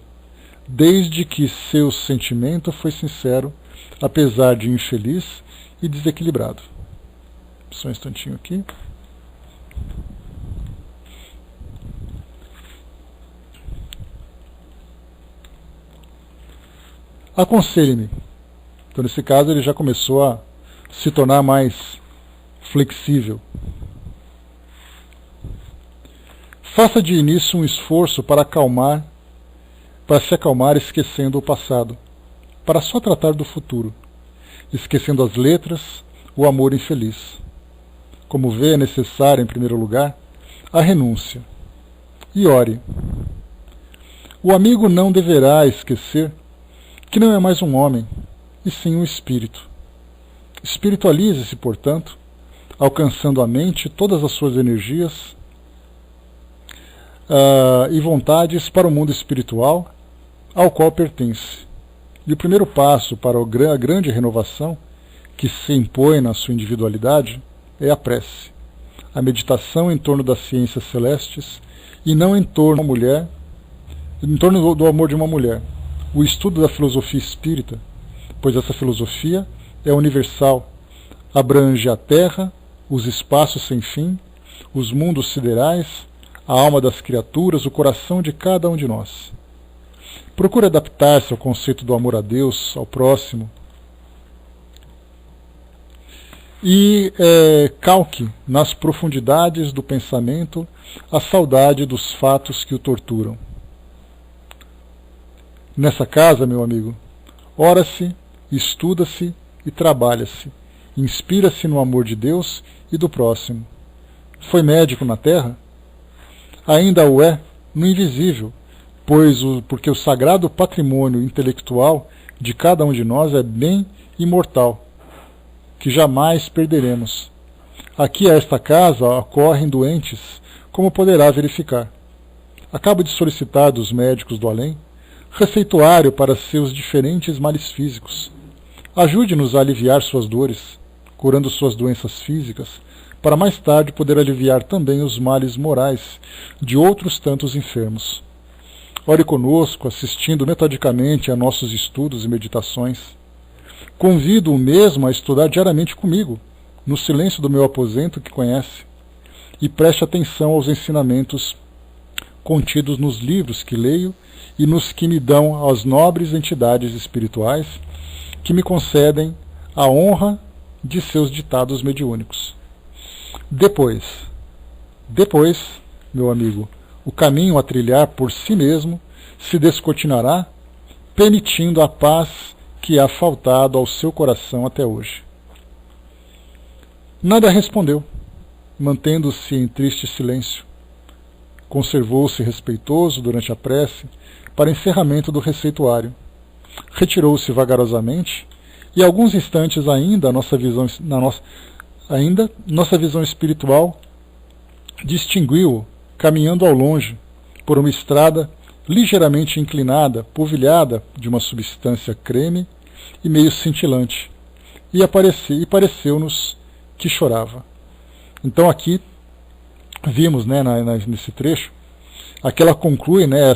desde que seu sentimento foi sincero, apesar de infeliz e desequilibrado. Só um instantinho aqui. Aconselhe-me. Então, nesse caso, ele já começou a se tornar mais flexível. Faça de início um esforço para se acalmar esquecendo o passado, para só tratar do futuro, esquecendo as letras, o amor infeliz. Como vê, é necessário, em primeiro lugar, a renúncia. E ore. O amigo não deverá esquecer que não é mais um homem, e sim um espírito. Espiritualize-se, portanto, alcançando a mente todas as suas energias e vontades para o mundo espiritual ao qual pertence. E o primeiro passo para a grande renovação que se impõe na sua individualidade é a prece, a meditação em torno das ciências celestes e não em torno do amor de uma mulher. O estudo da filosofia espírita, pois essa filosofia é universal, abrange a Terra, os espaços sem fim, os mundos siderais, a alma das criaturas, o coração de cada um de nós. Procure adaptar-se ao conceito do amor a Deus, ao próximo, e calque nas profundidades do pensamento a saudade dos fatos que o torturam. Nessa casa, meu amigo, ora-se, estuda-se e trabalha-se, inspira-se no amor de Deus e do próximo. Foi médico na terra? Ainda o é no invisível, porque o sagrado patrimônio intelectual de cada um de nós é bem imortal, que jamais perderemos. Aqui a esta casa ocorrem doentes, como poderá verificar. Acabo de solicitar dos médicos do além receituário para seus diferentes males físicos. Ajude-nos a aliviar suas dores, curando suas doenças físicas, para mais tarde poder aliviar também os males morais de outros tantos enfermos. Ore conosco, assistindo metodicamente a nossos estudos e meditações. Convido-o mesmo a estudar diariamente comigo, no silêncio do meu aposento que conhece, e preste atenção aos ensinamentos contidos nos livros que leio e nos que me dão as nobres entidades espirituais que me concedem a honra de seus ditados mediúnicos. Depois, meu amigo, o caminho a trilhar por si mesmo se descortinará, permitindo a paz que há faltado ao seu coração até hoje. Nada respondeu, mantendo-se em triste silêncio, conservou-se respeitoso durante a prece para encerramento do receituário. Retirou-se vagarosamente e alguns instantes ainda nossa visão espiritual distinguiu-o caminhando ao longe por uma estrada ligeiramente inclinada, polvilhada de uma substância creme e meio cintilante, e pareceu-nos que chorava. Então aqui vimos, né, nesse trecho, aqui ela conclui, né,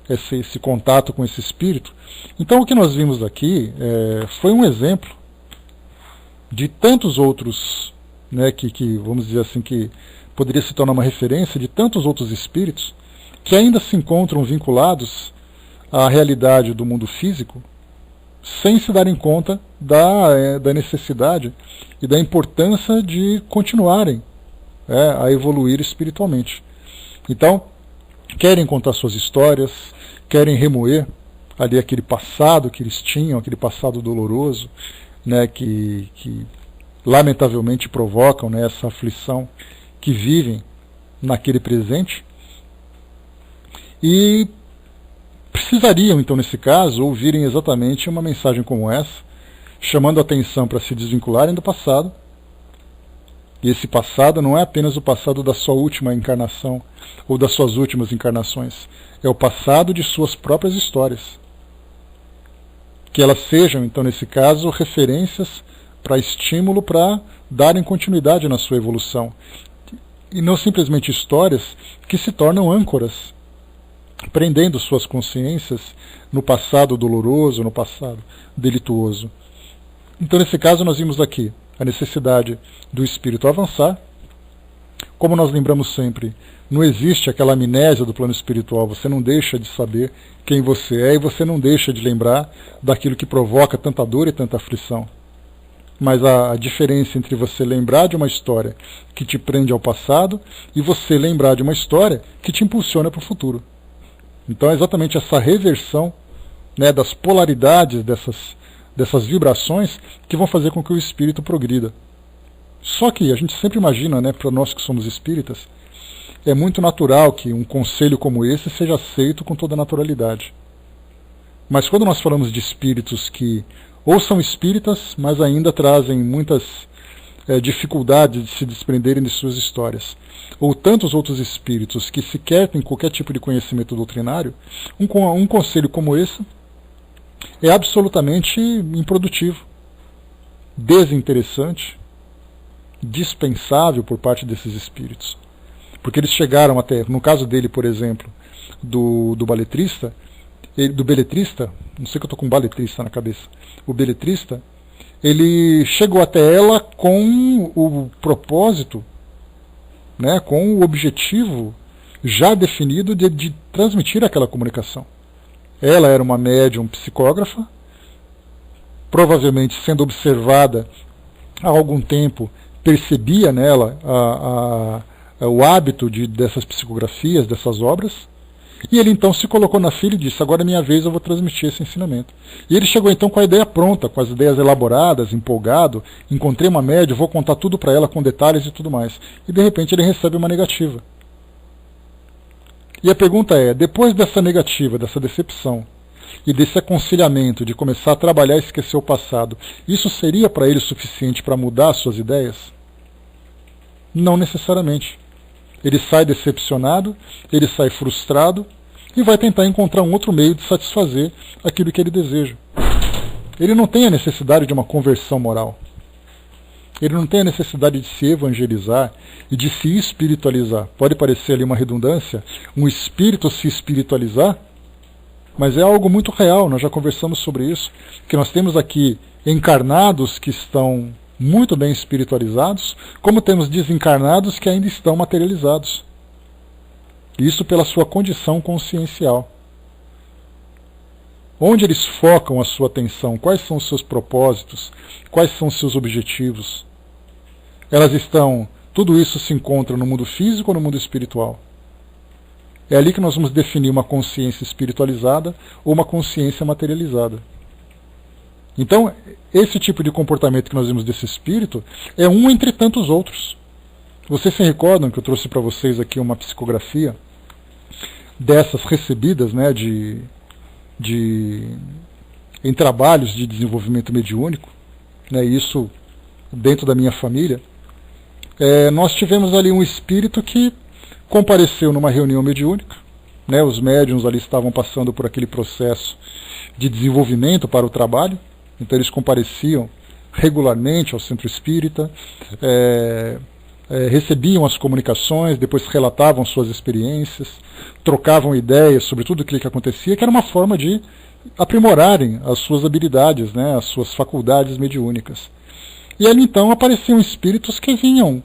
esse contato com esse espírito. Então o que nós vimos aqui foi um exemplo de tantos outros, né, que vamos dizer assim, que poderia se tornar uma referência de tantos outros espíritos que ainda se encontram vinculados à realidade do mundo físico, sem se darem conta da necessidade e da importância de continuarem a evoluir espiritualmente. Então, querem contar suas histórias, querem remoer ali aquele passado que eles tinham, aquele passado doloroso, né, que lamentavelmente provocam, né, essa aflição que vivem naquele presente. E precisariam, então, nesse caso, ouvirem exatamente uma mensagem como essa, chamando a atenção para se desvincularem do passado. E esse passado não é apenas o passado da sua última encarnação ou das suas últimas encarnações, é o passado de suas próprias histórias. Que elas sejam, então, nesse caso, referências para estímulo para darem continuidade na sua evolução. E não simplesmente histórias que se tornam âncoras, prendendo suas consciências no passado doloroso, no passado delituoso. Então, nesse caso, nós vimos aqui a necessidade do espírito avançar. Como nós lembramos sempre, não existe aquela amnésia do plano espiritual, você não deixa de saber quem você é e você não deixa de lembrar daquilo que provoca tanta dor e tanta aflição. Mas a diferença entre você lembrar de uma história que te prende ao passado e você lembrar de uma história que te impulsiona para o futuro. Então é exatamente essa reversão, né, das polaridades dessas vibrações que vão fazer com que o espírito progrida. Só que a gente sempre imagina, né, para nós que somos espíritas, é muito natural que um conselho como esse seja aceito com toda naturalidade. Mas quando nós falamos de espíritos que ou são espíritas, mas ainda trazem muitas dificuldades de se desprenderem de suas histórias, ou tantos outros espíritos que sequer têm qualquer tipo de conhecimento doutrinário, um conselho como esse é absolutamente improdutivo, desinteressante, dispensável por parte desses espíritos. Porque eles chegaram até, no caso dele, por exemplo, do beletrista, não sei que eu estou com beletrista na cabeça, o beletrista, ele chegou até ela com o propósito, né, com o objetivo já definido de transmitir aquela comunicação. Ela era uma médium psicógrafa, provavelmente sendo observada há algum tempo, percebia nela o hábito dessas psicografias, dessas obras, e ele então se colocou na fila e disse: agora é minha vez, eu vou transmitir esse ensinamento. E ele chegou então com a ideia pronta, com as ideias elaboradas, empolgado, encontrei uma médium, vou contar tudo para ela com detalhes e tudo mais. E de repente ele recebe uma negativa. E a pergunta é, depois dessa negativa, dessa decepção, e desse aconselhamento de começar a trabalhar e esquecer o passado, isso seria para ele suficiente para mudar as suas ideias? Não necessariamente. Ele sai decepcionado, ele sai frustrado e vai tentar encontrar um outro meio de satisfazer aquilo que ele deseja. Ele não tem a necessidade de uma conversão moral. Ele não tem a necessidade de se evangelizar e de se espiritualizar. Pode parecer ali uma redundância, um espírito se espiritualizar, mas é algo muito real, nós já conversamos sobre isso, que nós temos aqui encarnados que estão muito bem espiritualizados, como temos desencarnados que ainda estão materializados. Isso pela sua condição consciencial. Onde eles focam a sua atenção? Quais são os seus propósitos? Quais são os seus objetivos? Tudo isso se encontra no mundo físico ou no mundo espiritual? É ali que nós vamos definir uma consciência espiritualizada ou uma consciência materializada. Então, esse tipo de comportamento que nós vimos desse espírito é um entre tantos outros. Vocês se recordam que eu trouxe para vocês aqui uma psicografia dessas recebidas, né, em trabalhos de desenvolvimento mediúnico, né, isso dentro da minha família. Nós tivemos ali um espírito que compareceu numa reunião mediúnica, né, os médiuns ali estavam passando por aquele processo de desenvolvimento para o trabalho, então eles compareciam regularmente ao centro espírita, recebiam as comunicações, depois relatavam suas experiências, trocavam ideias sobre tudo aquilo que acontecia, que era uma forma de aprimorarem as suas habilidades, né, as suas faculdades mediúnicas. E ali então apareciam espíritos que vinham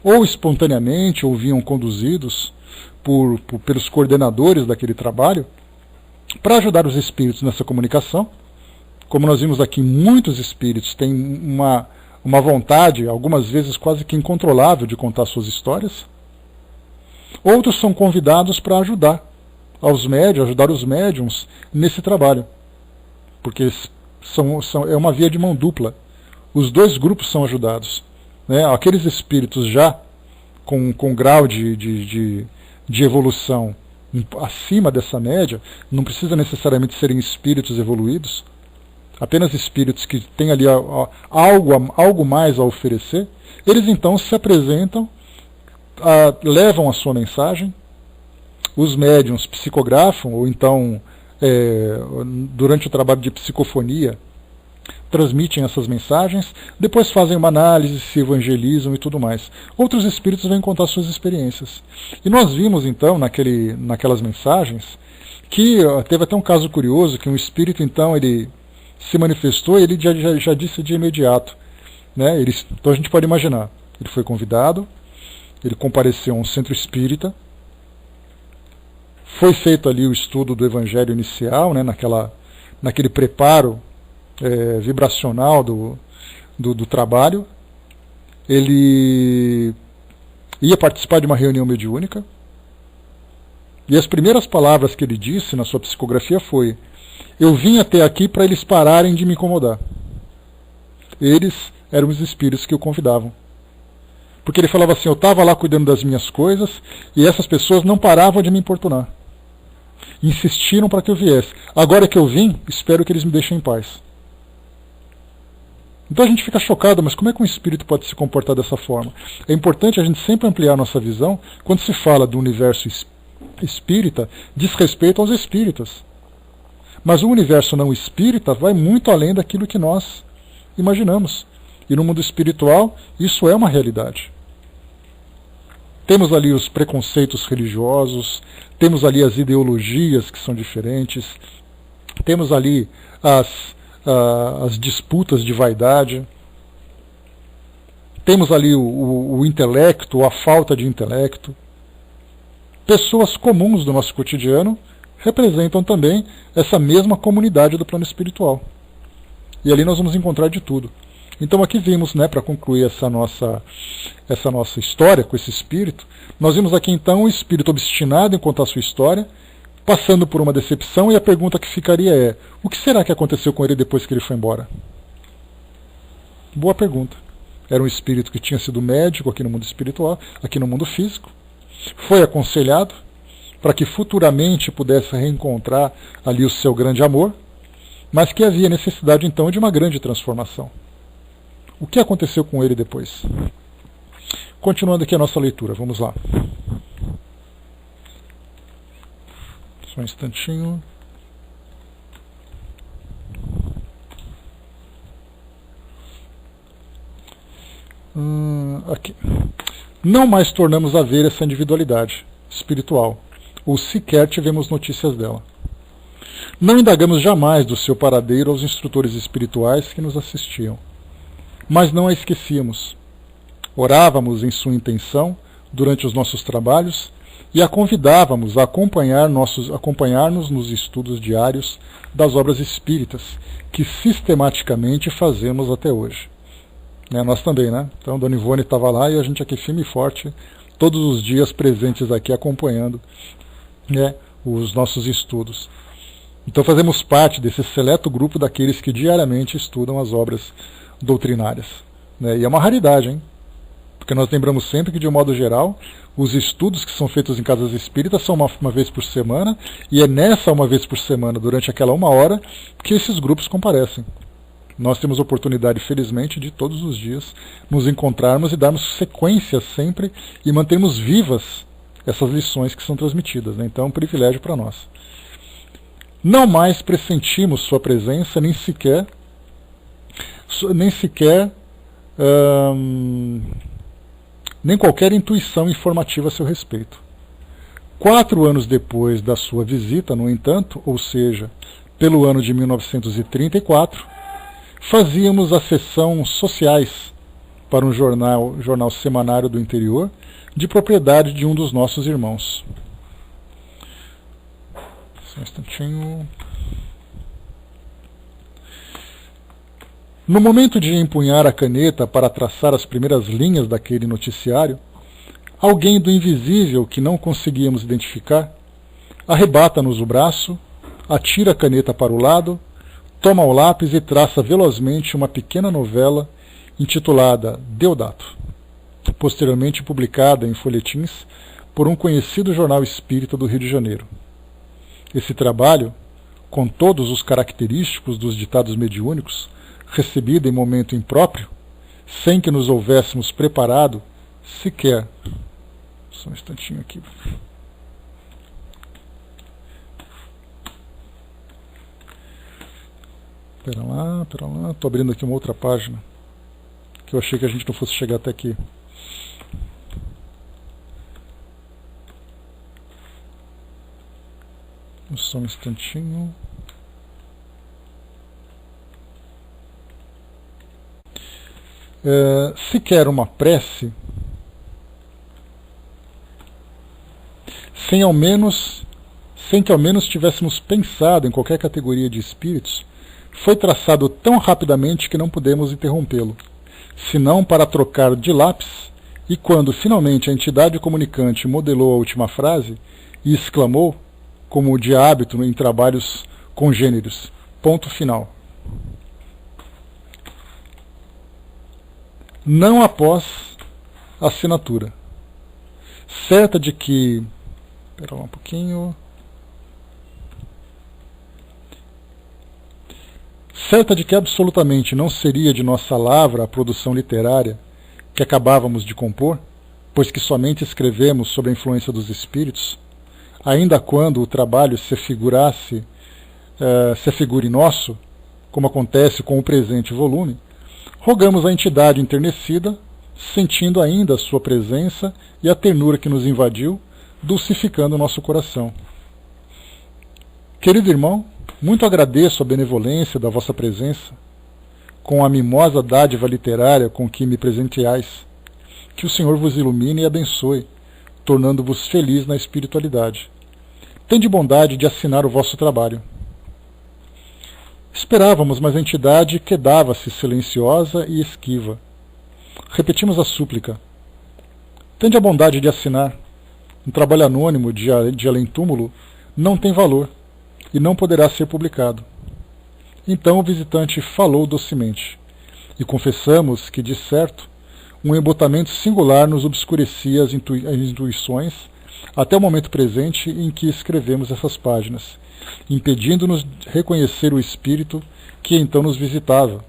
ou espontaneamente ou vinham conduzidos pelos coordenadores daquele trabalho para ajudar os espíritos nessa comunicação. Como nós vimos aqui, muitos espíritos têm uma vontade, algumas vezes quase que incontrolável, de contar suas histórias. Outros são convidados para ajudar os médiuns nesse trabalho, porque é uma via de mão dupla. Os dois grupos são ajudados, né? Aqueles espíritos já com grau de evolução acima dessa média, não precisa necessariamente serem espíritos evoluídos, apenas espíritos que têm ali algo mais a oferecer. Eles então se apresentam, levam a sua mensagem, os médiuns psicografam, ou então, durante o trabalho de psicofonia, transmitem essas mensagens, depois fazem uma análise, se evangelizam e tudo mais. Outros espíritos vêm contar suas experiências. E nós vimos então, naquelas mensagens, que teve até um caso curioso, que um espírito então, ele se manifestou e ele já disse de imediato, né? Então a gente pode imaginar, ele foi convidado, ele compareceu a um centro espírita, foi feito ali o estudo do evangelho inicial, né, naquele preparo vibracional do trabalho. Ele ia participar de uma reunião mediúnica, e as primeiras palavras que ele disse na sua psicografia foi: eu vim até aqui para eles pararem de me incomodar. Eles eram os espíritos que o convidavam. Porque ele falava assim: eu estava lá cuidando das minhas coisas e essas pessoas não paravam de me importunar. Insistiram para que eu viesse. Agora que eu vim, espero que eles me deixem em paz. Então a gente fica chocado, mas como é que um espírito pode se comportar dessa forma? É importante a gente sempre ampliar nossa visão quando se fala do universo espírita, diz respeito aos espíritas. Mas o universo não espírita vai muito além daquilo que nós imaginamos. E no mundo espiritual, isso é uma realidade. Temos ali os preconceitos religiosos, temos ali as ideologias que são diferentes, temos ali as disputas de vaidade, temos ali o intelecto, a falta de intelecto. Pessoas comuns do nosso cotidiano representam também essa mesma comunidade do plano espiritual. E ali nós vamos encontrar de tudo. Então aqui vimos, né, para concluir essa nossa história com esse espírito, nós vimos aqui então um espírito obstinado em contar a sua história, passando por uma decepção, e a pergunta que ficaria é: o que será que aconteceu com ele depois que ele foi embora? Boa pergunta. Era um espírito que tinha sido médico aqui no mundo espiritual, aqui no mundo físico, foi aconselhado para que futuramente pudesse reencontrar ali o seu grande amor, mas que havia necessidade então de uma grande transformação. O que aconteceu com ele depois? Continuando aqui a nossa leitura, vamos lá. Só um instantinho. Aqui. Não mais tornamos a ver essa individualidade espiritual, ou sequer tivemos notícias dela. Não indagamos jamais do seu paradeiro aos instrutores espirituais que nos assistiam, mas não a esquecíamos. Orávamos em sua intenção durante os nossos trabalhos e a convidávamos a acompanhar-nos nos estudos diários das obras espíritas, que sistematicamente fazemos até hoje. Nós também, né? Então, Dona Ivone estava lá e a gente aqui firme e forte, todos os dias presentes aqui acompanhando, né, os nossos estudos. Então fazemos parte desse seleto grupo daqueles que diariamente estudam as obras doutrinárias, né? E é uma raridade, hein? Porque nós lembramos sempre que, de um modo geral, os estudos que são feitos em casas espíritas são uma vez por semana, e é nessa uma vez por semana, durante aquela 1 hora, que esses grupos comparecem. Nós temos oportunidade, felizmente, de todos os dias nos encontrarmos e darmos sequência sempre e mantermos vivas essas lições que são transmitidas, né? Então é um privilégio para nós. Não mais pressentimos sua presença, nem sequer nem qualquer intuição informativa a seu respeito. 4 anos depois da sua visita, no entanto, ou seja, pelo ano de 1934, fazíamos a sessão Sociais para um jornal semanário do interior, de propriedade de um dos nossos irmãos. Só um instantinho. No momento de empunhar a caneta para traçar as primeiras linhas daquele noticiário, alguém do invisível que não conseguíamos identificar arrebata-nos o braço, atira a caneta para o lado, toma o lápis e traça velozmente uma pequena novela intitulada Deodato, posteriormente publicada em folhetins por um conhecido jornal espírita do Rio de Janeiro. Esse trabalho, com todos os característicos dos ditados mediúnicos, recebido em momento impróprio, sem que nos houvéssemos preparado sequer. Só um instantinho aqui. Pera lá, estou abrindo aqui uma outra página, que eu achei que a gente não fosse chegar até aqui. Só um instantinho. Sequer uma prece, sem que ao menos tivéssemos pensado em qualquer categoria de espíritos, foi traçado tão rapidamente que não pudemos interrompê-lo, senão para trocar de lápis, e quando finalmente a entidade comunicante modelou a última frase e exclamou, como de hábito em trabalhos congêneros, ponto final. Não após a assinatura. Certa de que... Espera lá um pouquinho. Certa de que absolutamente não seria de nossa lavra a produção literária que acabávamos de compor, pois que somente escrevemos sob a influência dos espíritos, ainda quando o trabalho se afigure nosso, como acontece com o presente volume, rogamos à entidade enternecida, sentindo ainda a sua presença e a ternura que nos invadiu, dulcificando o nosso coração. Querido irmão, muito agradeço a benevolência da vossa presença, com a mimosa dádiva literária com que me presenteais. Que o Senhor vos ilumine e abençoe, tornando-vos feliz na espiritualidade. Tende bondade de assinar o vosso trabalho. Esperávamos, mas a entidade quedava-se silenciosa e esquiva. Repetimos a súplica. Tende a bondade de assinar. Um trabalho anônimo de além-túmulo não tem valor e não poderá ser publicado. Então o visitante falou docemente, e confessamos que, de certo, um embotamento singular nos obscurecia as intuições até o momento presente em que escrevemos essas páginas, impedindo-nos de reconhecer o espírito que então nos visitava,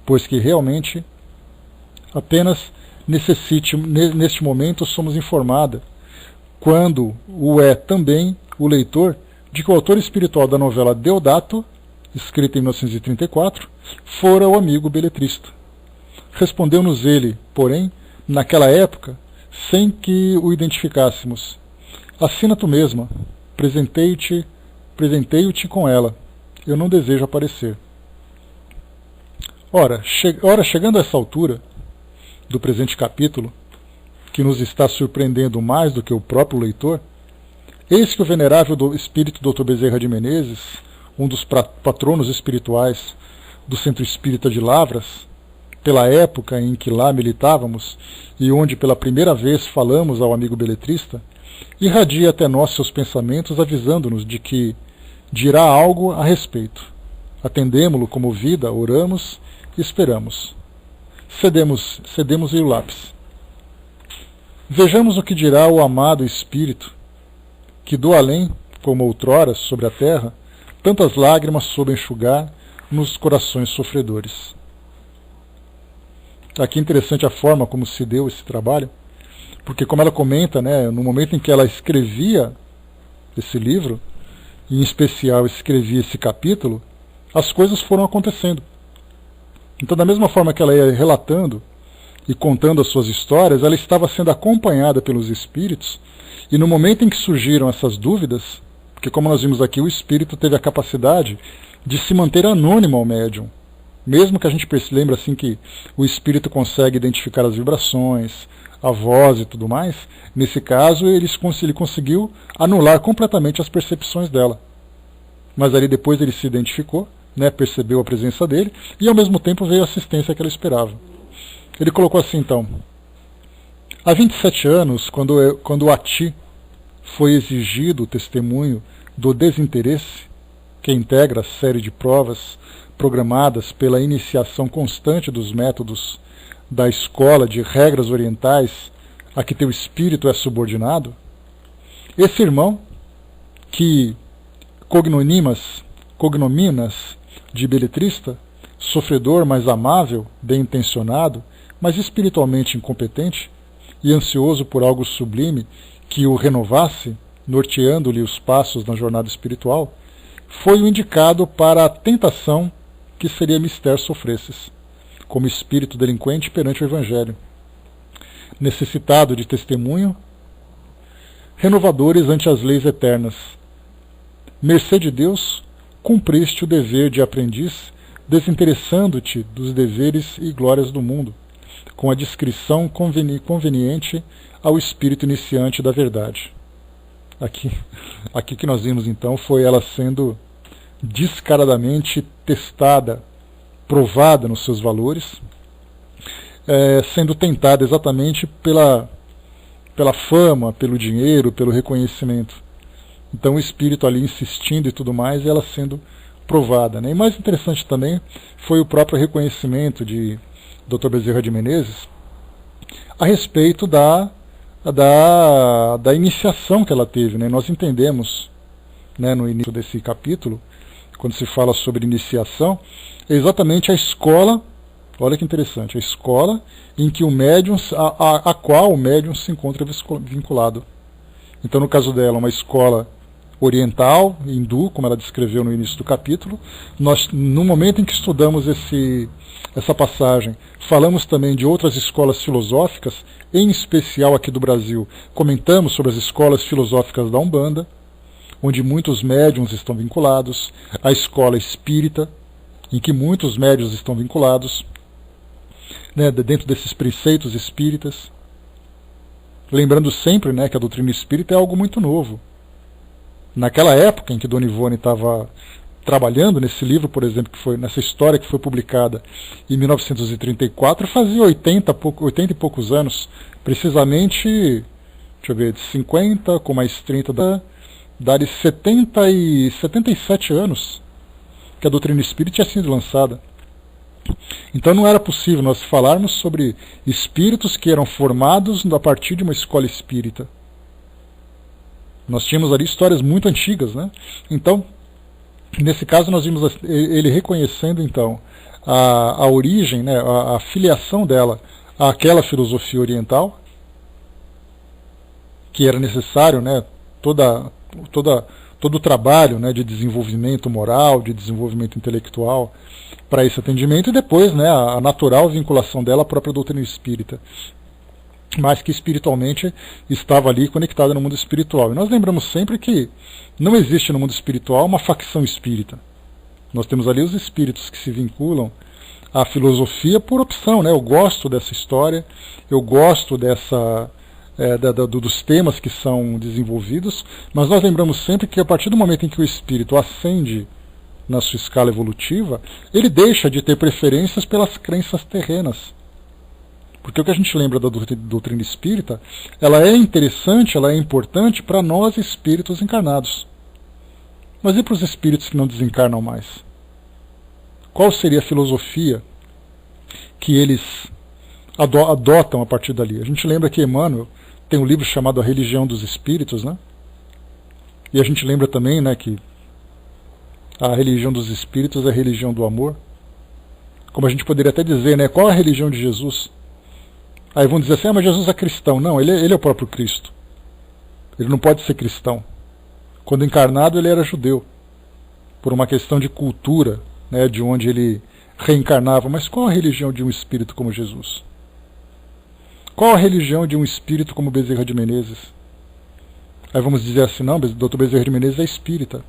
pois que realmente apenas neste momento somos informada, quando o é também o leitor, de que o autor espiritual da novela Deodato, escrita em 1934, fora o amigo beletrista. Respondeu-nos ele, porém, naquela época, sem que o identificássemos. Assina tu mesma, presenteio-te com ela, eu não desejo aparecer. Ora, chegando a essa altura do presente capítulo, que nos está surpreendendo mais do que o próprio leitor, eis que o venerável espírito Dr. Bezerra de Menezes, um dos patronos espirituais do Centro Espírita de Lavras, pela época em que lá militávamos e onde pela primeira vez falamos ao amigo beletrista, irradia até nós seus pensamentos avisando-nos de que dirá algo a respeito. Atendemo-lo comovida, oramos e esperamos. Cedemos-lhe o lápis. Vejamos o que dirá o amado Espírito, que do além, como outrora, sobre a terra, tantas lágrimas soube enxugar nos corações sofredores. Aqui é interessante a forma como se deu esse trabalho, porque como ela comenta, né, no momento em que ela escrevia esse livro, em especial escrevia esse capítulo, as coisas foram acontecendo. Então, da mesma forma que ela ia relatando e contando as suas histórias, ela estava sendo acompanhada pelos espíritos, e no momento em que surgiram essas dúvidas, porque como nós vimos aqui, o espírito teve a capacidade de se manter anônimo ao médium. Mesmo que a gente lembre assim que o espírito consegue identificar as vibrações, a voz e tudo mais, nesse caso ele conseguiu anular completamente as percepções dela. Mas ali depois ele se identificou, né, percebeu a presença dele, e ao mesmo tempo veio a assistência que ela esperava. Ele colocou assim então: há 27 anos, quando a ti foi exigido o testemunho do desinteresse, que integra a série de provas programadas pela iniciação constante dos métodos da escola de regras orientais a que teu espírito é subordinado, esse irmão, que cognominas de beletrista, sofredor, mas amável, bem intencionado, mas espiritualmente incompetente e ansioso por algo sublime que o renovasse, norteando-lhe os passos na jornada espiritual, foi o indicado para a tentação que seria mister sofresses, como espírito delinquente perante o Evangelho, necessitado de testemunho, renovadores ante as leis eternas. Mercê de Deus, cumpriste o dever de aprendiz, desinteressando-te dos deveres e glórias do mundo, com a discrição conveniente ao espírito iniciante da verdade. Aqui que nós vimos então foi ela sendo descaradamente testada, provada nos seus valores, sendo tentada exatamente pela fama, pelo dinheiro, pelo reconhecimento. Então o espírito ali insistindo e tudo mais, e ela sendo provada, né? E mais interessante também foi o próprio reconhecimento de Dr. Bezerra de Menezes a respeito da iniciação que ela teve, né? Nós entendemos, né, no início desse capítulo, quando se fala sobre iniciação, é exatamente a escola, olha que interessante, a escola em que o médium, a qual o médium se encontra vinculado. Então, no caso dela, uma escola oriental, hindu, como ela descreveu no início do capítulo. Nós, no momento em que estudamos essa passagem, falamos também de outras escolas filosóficas, em especial aqui do Brasil, comentamos sobre as escolas filosóficas da Umbanda, onde muitos médiuns estão vinculados, a escola espírita, em que muitos médiuns estão vinculados, né, dentro desses preceitos espíritas. Lembrando sempre, né, que a doutrina espírita é algo muito novo. Naquela época em que Dona Ivone estava trabalhando nesse livro, por exemplo, que foi nessa história que foi publicada em 1934, fazia 80 e poucos anos, precisamente, deixa eu ver, de 50 com mais 30, daria 77 anos que a doutrina espírita tinha sido lançada. Então não era possível nós falarmos sobre espíritos que eram formados a partir de uma escola espírita. Nós tínhamos ali histórias muito antigas, né? Então, nesse caso nós vimos ele reconhecendo então a origem, né, a filiação dela àquela filosofia oriental, que era necessário, né, todo o trabalho, né, de desenvolvimento moral, de desenvolvimento intelectual para esse atendimento, e depois, né, a natural vinculação dela à própria doutrina espírita, mas que espiritualmente estava ali conectada no mundo espiritual. E nós lembramos sempre que não existe no mundo espiritual uma facção espírita. Nós temos ali os espíritos que se vinculam à filosofia por opção, né? Eu gosto dessa história, eu gosto dos temas que são desenvolvidos, mas nós lembramos sempre que a partir do momento em que o espírito ascende na sua escala evolutiva, ele deixa de ter preferências pelas crenças terrenas. Porque o que a gente lembra da doutrina espírita, ela é interessante, ela é importante para nós espíritos encarnados. Mas e para os espíritos que não desencarnam mais? Qual seria a filosofia que eles adotam a partir dali? A gente lembra que Emmanuel, tem um livro chamado A Religião dos Espíritos, né? E a gente lembra também, né, que a religião dos Espíritos é a religião do amor. Como a gente poderia até dizer, né, qual é a religião de Jesus? Aí vão dizer assim, mas Jesus é cristão. Não, ele é o próprio Cristo. Ele não pode ser cristão. Quando encarnado, ele era judeu, por uma questão de cultura, né, de onde ele reencarnava. Mas qual a religião de um espírito como Jesus? Qual a religião de um espírito como Bezerra de Menezes? Aí vamos dizer assim, não, o Dr. Bezerra de Menezes é espírita.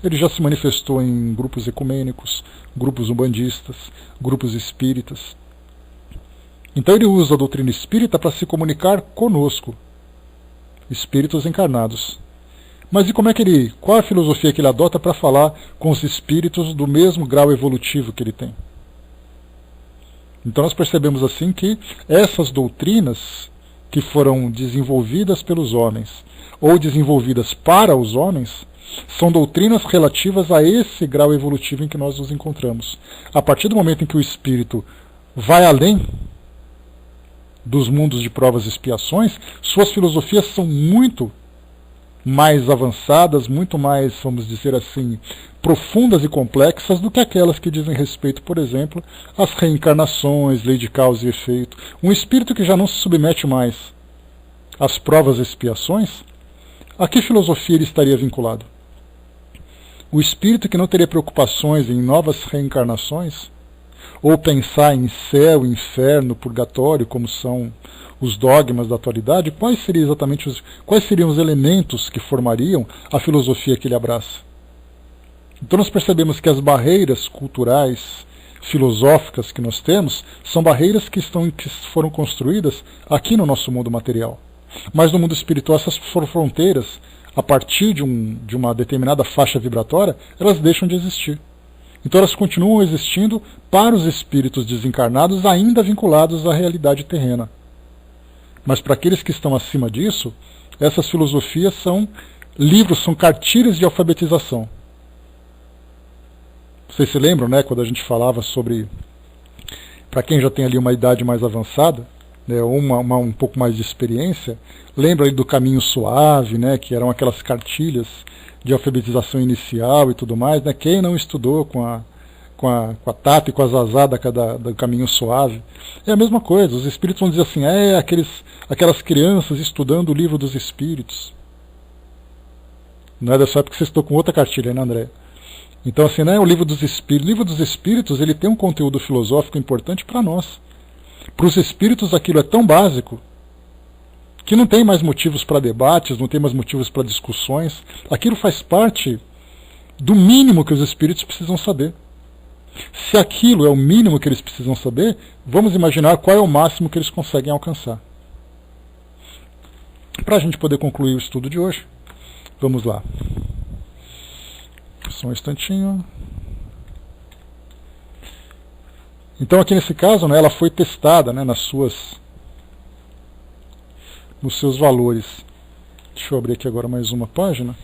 Ele já se manifestou em grupos ecumênicos, grupos umbandistas, grupos espíritas. Então ele usa a doutrina espírita para se comunicar conosco, espíritos encarnados. Mas e qual é a filosofia que ele adota para falar com os espíritos do mesmo grau evolutivo que ele tem? Então nós percebemos assim que essas doutrinas que foram desenvolvidas pelos homens, ou desenvolvidas para os homens, são doutrinas relativas a esse grau evolutivo em que nós nos encontramos. A partir do momento em que o espírito vai além dos mundos de provas e expiações, suas filosofias são muito mais avançadas, muito mais, vamos dizer assim, profundas e complexas do que aquelas que dizem respeito, por exemplo, às reencarnações, lei de causa e efeito. Um espírito que já não se submete mais às provas e expiações, a que filosofia ele estaria vinculado? O espírito que não teria preocupações em novas reencarnações, ou pensar em céu, inferno, purgatório, como são os dogmas da atualidade, quais seriam os elementos que formariam a filosofia que ele abraça? Então nós percebemos que as barreiras culturais, filosóficas que nós temos, são barreiras que foram construídas aqui no nosso mundo material. Mas no mundo espiritual essas fronteiras, a partir de uma determinada faixa vibratória, elas deixam de existir. Então elas continuam existindo para os espíritos desencarnados ainda vinculados à realidade terrena. Mas para aqueles que estão acima disso, essas filosofias são livros, são cartilhas de alfabetização. Vocês se lembram, né, quando a gente falava sobre, para quem já tem ali uma idade mais avançada, né, ou um pouco mais de experiência, lembra aí do Caminho Suave, né, que eram aquelas cartilhas de alfabetização inicial e tudo mais, né? Quem não estudou com a Tata e com a Zazá do Caminho Suave? É a mesma coisa, os espíritos vão dizer assim, aquelas crianças estudando o livro dos espíritos. Não é dessa época que vocês estão com outra cartilha, né, André? Então assim, né, o livro dos espíritos, ele tem um conteúdo filosófico importante para nós. Para os espíritos aquilo é tão básico que não tem mais motivos para debates, não tem mais motivos para discussões. Aquilo faz parte do mínimo que os espíritos precisam saber. Se aquilo é o mínimo que eles precisam saber, vamos imaginar qual é o máximo que eles conseguem alcançar. Para a gente poder concluir o estudo de hoje, vamos lá. Só um instantinho. Então aqui nesse caso, né, ela foi testada, né, nos seus valores. Deixa eu abrir aqui agora mais uma página.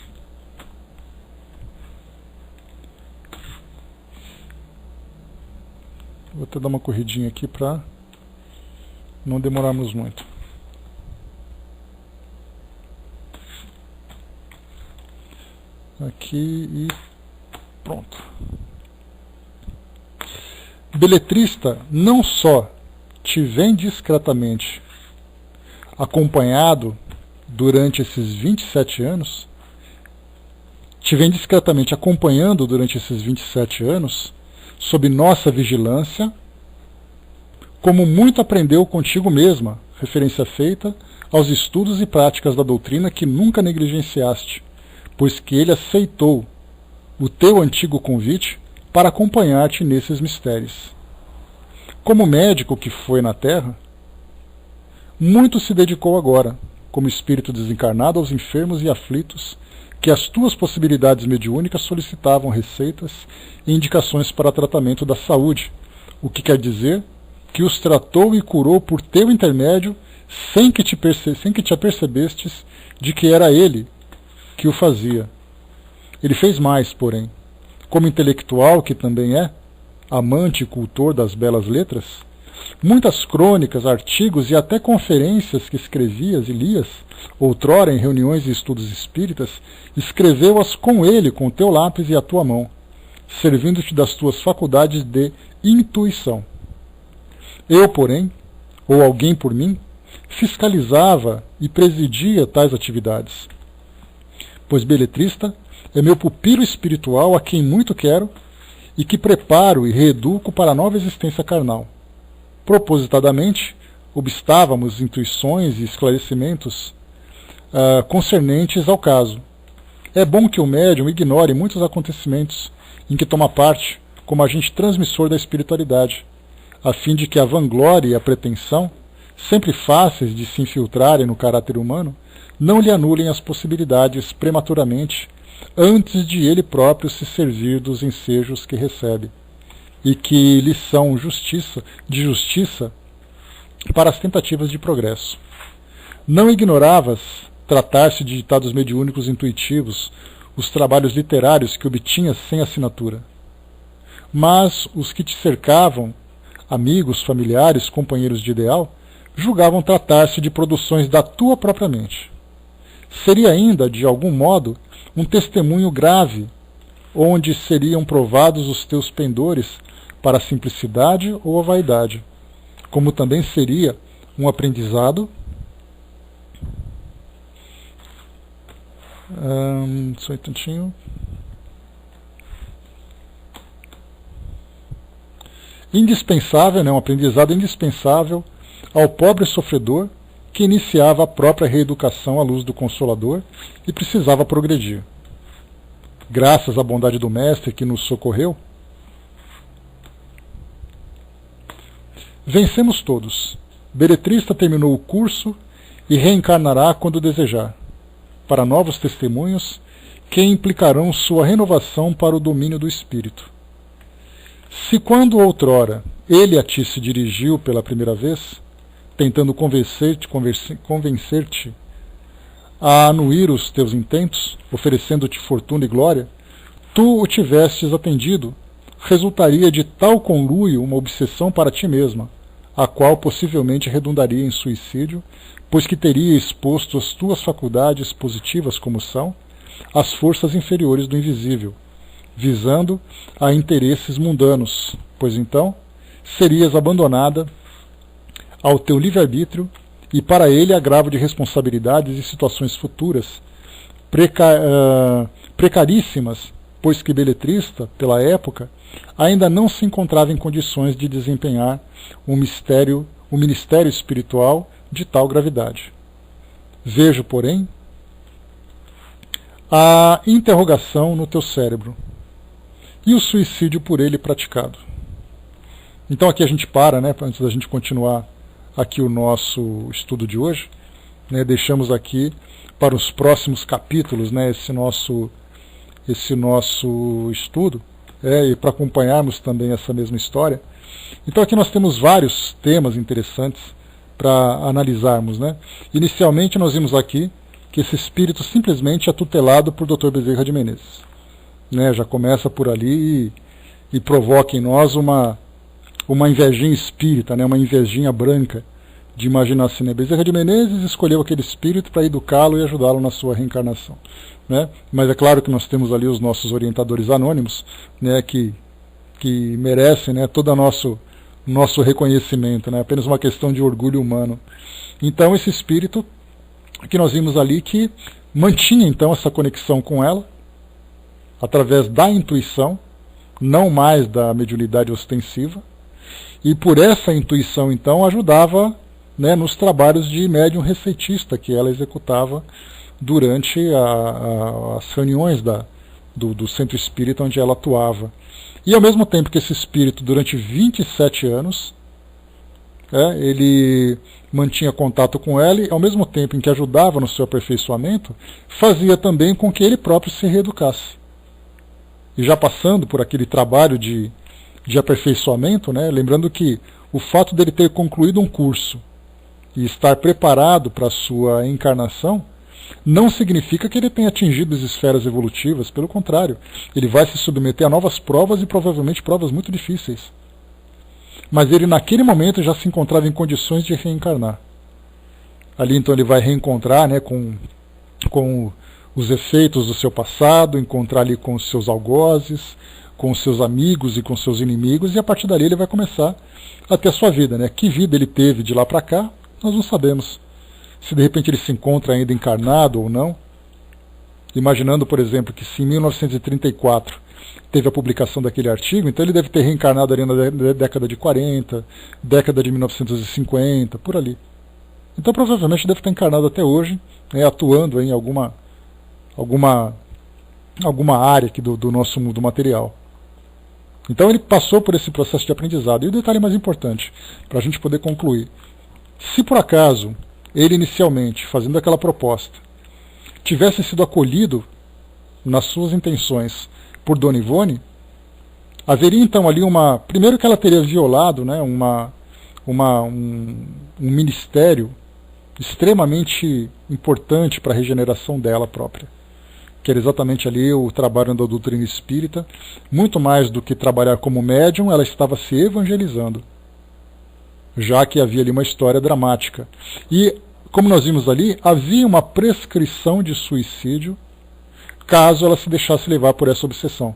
Vou até dar uma corridinha aqui para não demorarmos muito. Aqui e pronto. Beletrista não só te vem discretamente acompanhado durante esses 27 anos, te vem discretamente acompanhando durante esses 27 anos, sob nossa vigilância, como muito aprendeu contigo mesma, referência feita aos estudos e práticas da doutrina que nunca negligenciaste, pois que ele aceitou o teu antigo convite para acompanhar-te nesses mistérios. Como médico que foi na Terra, muito se dedicou agora, como espírito desencarnado, aos enfermos e aflitos, que as tuas possibilidades mediúnicas solicitavam receitas e indicações para tratamento da saúde, o que quer dizer que os tratou e curou por teu intermédio, sem que te apercebestes de que era ele que o fazia. Ele fez mais, porém. Como intelectual que também é, amante e cultor das belas letras, muitas crônicas, artigos e até conferências que escrevias e lias, outrora em reuniões e estudos espíritas, escreveu-as com ele, com o teu lápis e a tua mão, servindo-te das tuas faculdades de intuição. Eu, porém, ou alguém por mim, fiscalizava e presidia tais atividades, pois Beletrista é meu pupilo espiritual a quem muito quero e que preparo e reeduco para a nova existência carnal. Propositadamente, obstávamos intuições e esclarecimentos concernentes ao caso. É bom que o médium ignore muitos acontecimentos em que toma parte como agente transmissor da espiritualidade, a fim de que a vanglória e a pretensão, sempre fáceis de se infiltrarem no caráter humano, não lhe anulem as possibilidades prematuramente, antes de ele próprio se servir dos ensejos que recebe, e que lhe são de justiça para as tentativas de progresso. Não ignoravas tratar-se de ditados mediúnicos intuitivos, os trabalhos literários que obtinhas sem assinatura. Mas os que te cercavam, amigos, familiares, companheiros de ideal, julgavam tratar-se de produções da tua própria mente. Seria ainda, de algum modo, um testemunho grave, onde seriam provados os teus pendores para a simplicidade ou a vaidade, como também seria um aprendizado só um tantinho. Indispensável, um aprendizado indispensável ao pobre sofredor que iniciava a própria reeducação à luz do Consolador e precisava progredir. Graças à bondade do Mestre que nos socorreu, vencemos todos. Beletrista terminou o curso e reencarnará quando desejar, para novos testemunhos que implicarão sua renovação para o domínio do espírito. Se quando outrora ele a ti se dirigiu pela primeira vez, tentando convencer-te a anuir os teus intentos, oferecendo-te fortuna e glória, tu o tivestes atendido, resultaria de tal conluio uma obsessão para ti mesma, a qual possivelmente redundaria em suicídio, pois que teria exposto as tuas faculdades positivas como são, às forças inferiores do invisível, visando a interesses mundanos, pois então serias abandonada ao teu livre-arbítrio e para ele agravo de responsabilidades e situações futuras, precaríssimas, pois que Beletrista, pela época, ainda não se encontrava em condições de desempenhar um ministério espiritual de tal gravidade. Vejo, porém, a interrogação no teu cérebro e o suicídio por ele praticado. Então aqui a gente para, antes da gente continuar aqui o nosso estudo de hoje, deixamos aqui para os próximos capítulos, esse nosso estudo, e para acompanharmos também essa mesma história. Então aqui nós temos vários temas interessantes para analisarmos. Inicialmente nós vimos aqui que esse espírito simplesmente é tutelado por Dr. Bezerra de Menezes. Já começa por ali e provoca em nós uma invejinha espírita, uma invejinha branca, de imaginar assim, Bezerra de Menezes escolheu aquele espírito para educá-lo e ajudá-lo na sua reencarnação. Mas é claro que nós temos ali os nossos orientadores anônimos, que merecem todo o nosso reconhecimento, apenas uma questão de orgulho humano. Então esse espírito que nós vimos ali que mantinha então essa conexão com ela, através da intuição, não mais da mediunidade ostensiva, e por essa intuição então ajudava nos trabalhos de médium receitista que ela executava durante as reuniões do centro espírita onde ela atuava. E ao mesmo tempo que esse espírito, durante 27 anos, ele mantinha contato com ela, e ao mesmo tempo em que ajudava no seu aperfeiçoamento, fazia também com que ele próprio se reeducasse. E já passando por aquele trabalho de aperfeiçoamento, lembrando que o fato dele ter concluído um curso e estar preparado para a sua encarnação, não significa que ele tenha atingido as esferas evolutivas, pelo contrário, ele vai se submeter a novas provas e provavelmente provas muito difíceis. mas ele naquele momento já se encontrava em condições de reencarnar. Ali então ele vai reencontrar, né, com os efeitos do seu passado, encontrar ali com os seus algozes, com os seus amigos e com os seus inimigos, e a partir dali ele vai começar a ter a sua vida, né? Que vida ele teve de lá para cá, nós não sabemos. Se de repente ele se encontra ainda encarnado ou não. Imaginando, por exemplo, que se em 1934 teve a publicação daquele artigo, então ele deve ter reencarnado ali na década de 40, década de 1950, por ali. Então provavelmente deve estar encarnado até hoje, né, atuando em alguma área aqui do nosso mundo material. Então ele passou por esse processo de aprendizado. E o detalhe mais importante, para a gente poder concluir: se por acaso ele inicialmente, fazendo aquela proposta, tivesse sido acolhido nas suas intenções por Dona Ivone, haveria então ali primeiro que ela teria violado, né, um ministério extremamente importante para a regeneração dela própria, que era exatamente ali o trabalho da doutrina espírita. Muito mais do que trabalhar como médium, ela estava se evangelizando, já que havia ali uma história dramática. E, como nós vimos ali, havia uma prescrição de suicídio caso ela se deixasse levar por essa obsessão.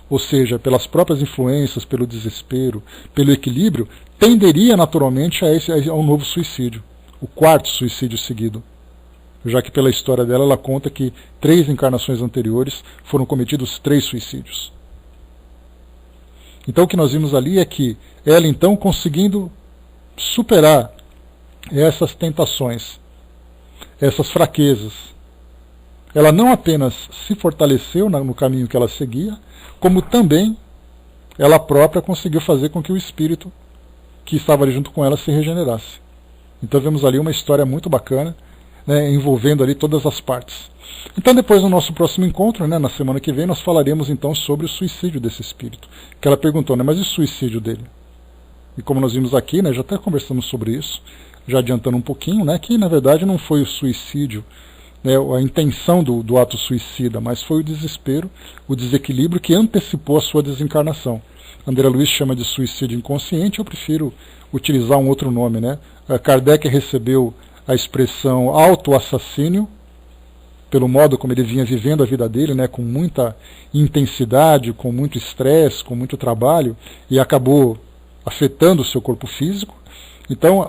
Ou seja, pelas próprias influências, pelo desespero, pelo equilíbrio, tenderia naturalmente a um novo suicídio, o quarto suicídio seguido. Já que pela história dela, ela conta que 3 encarnações anteriores foram cometidos 3 suicídios. Então o que nós vimos ali é que ela então conseguindo superar essas tentações, essas fraquezas, ela não apenas se fortaleceu no caminho que ela seguia, como também ela própria conseguiu fazer com que o espírito que estava ali junto com ela se regenerasse. Então vemos ali uma história muito bacana, né, envolvendo ali todas as partes. Então depois no nosso próximo encontro, né, na semana que vem, nós falaremos então sobre o suicídio desse espírito. Que ela perguntou, né, mas e o suicídio dele? E como nós vimos aqui, né, já até conversamos sobre isso, já adiantando um pouquinho, né, que na verdade não foi o suicídio, né, a intenção do ato suicida, mas foi o desespero, o desequilíbrio que antecipou a sua desencarnação. André Luiz chama de suicídio inconsciente, eu prefiro utilizar um outro nome, né? Kardec recebeu a expressão autoassassínio, pelo modo como ele vinha vivendo a vida dele, né, com muita intensidade, com muito estresse, com muito trabalho, e acabou afetando o seu corpo físico. Então,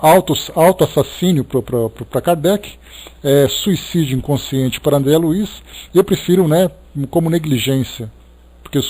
autoassassínio para Kardec, suicídio inconsciente para André Luiz, eu prefiro, né, como negligência, porque o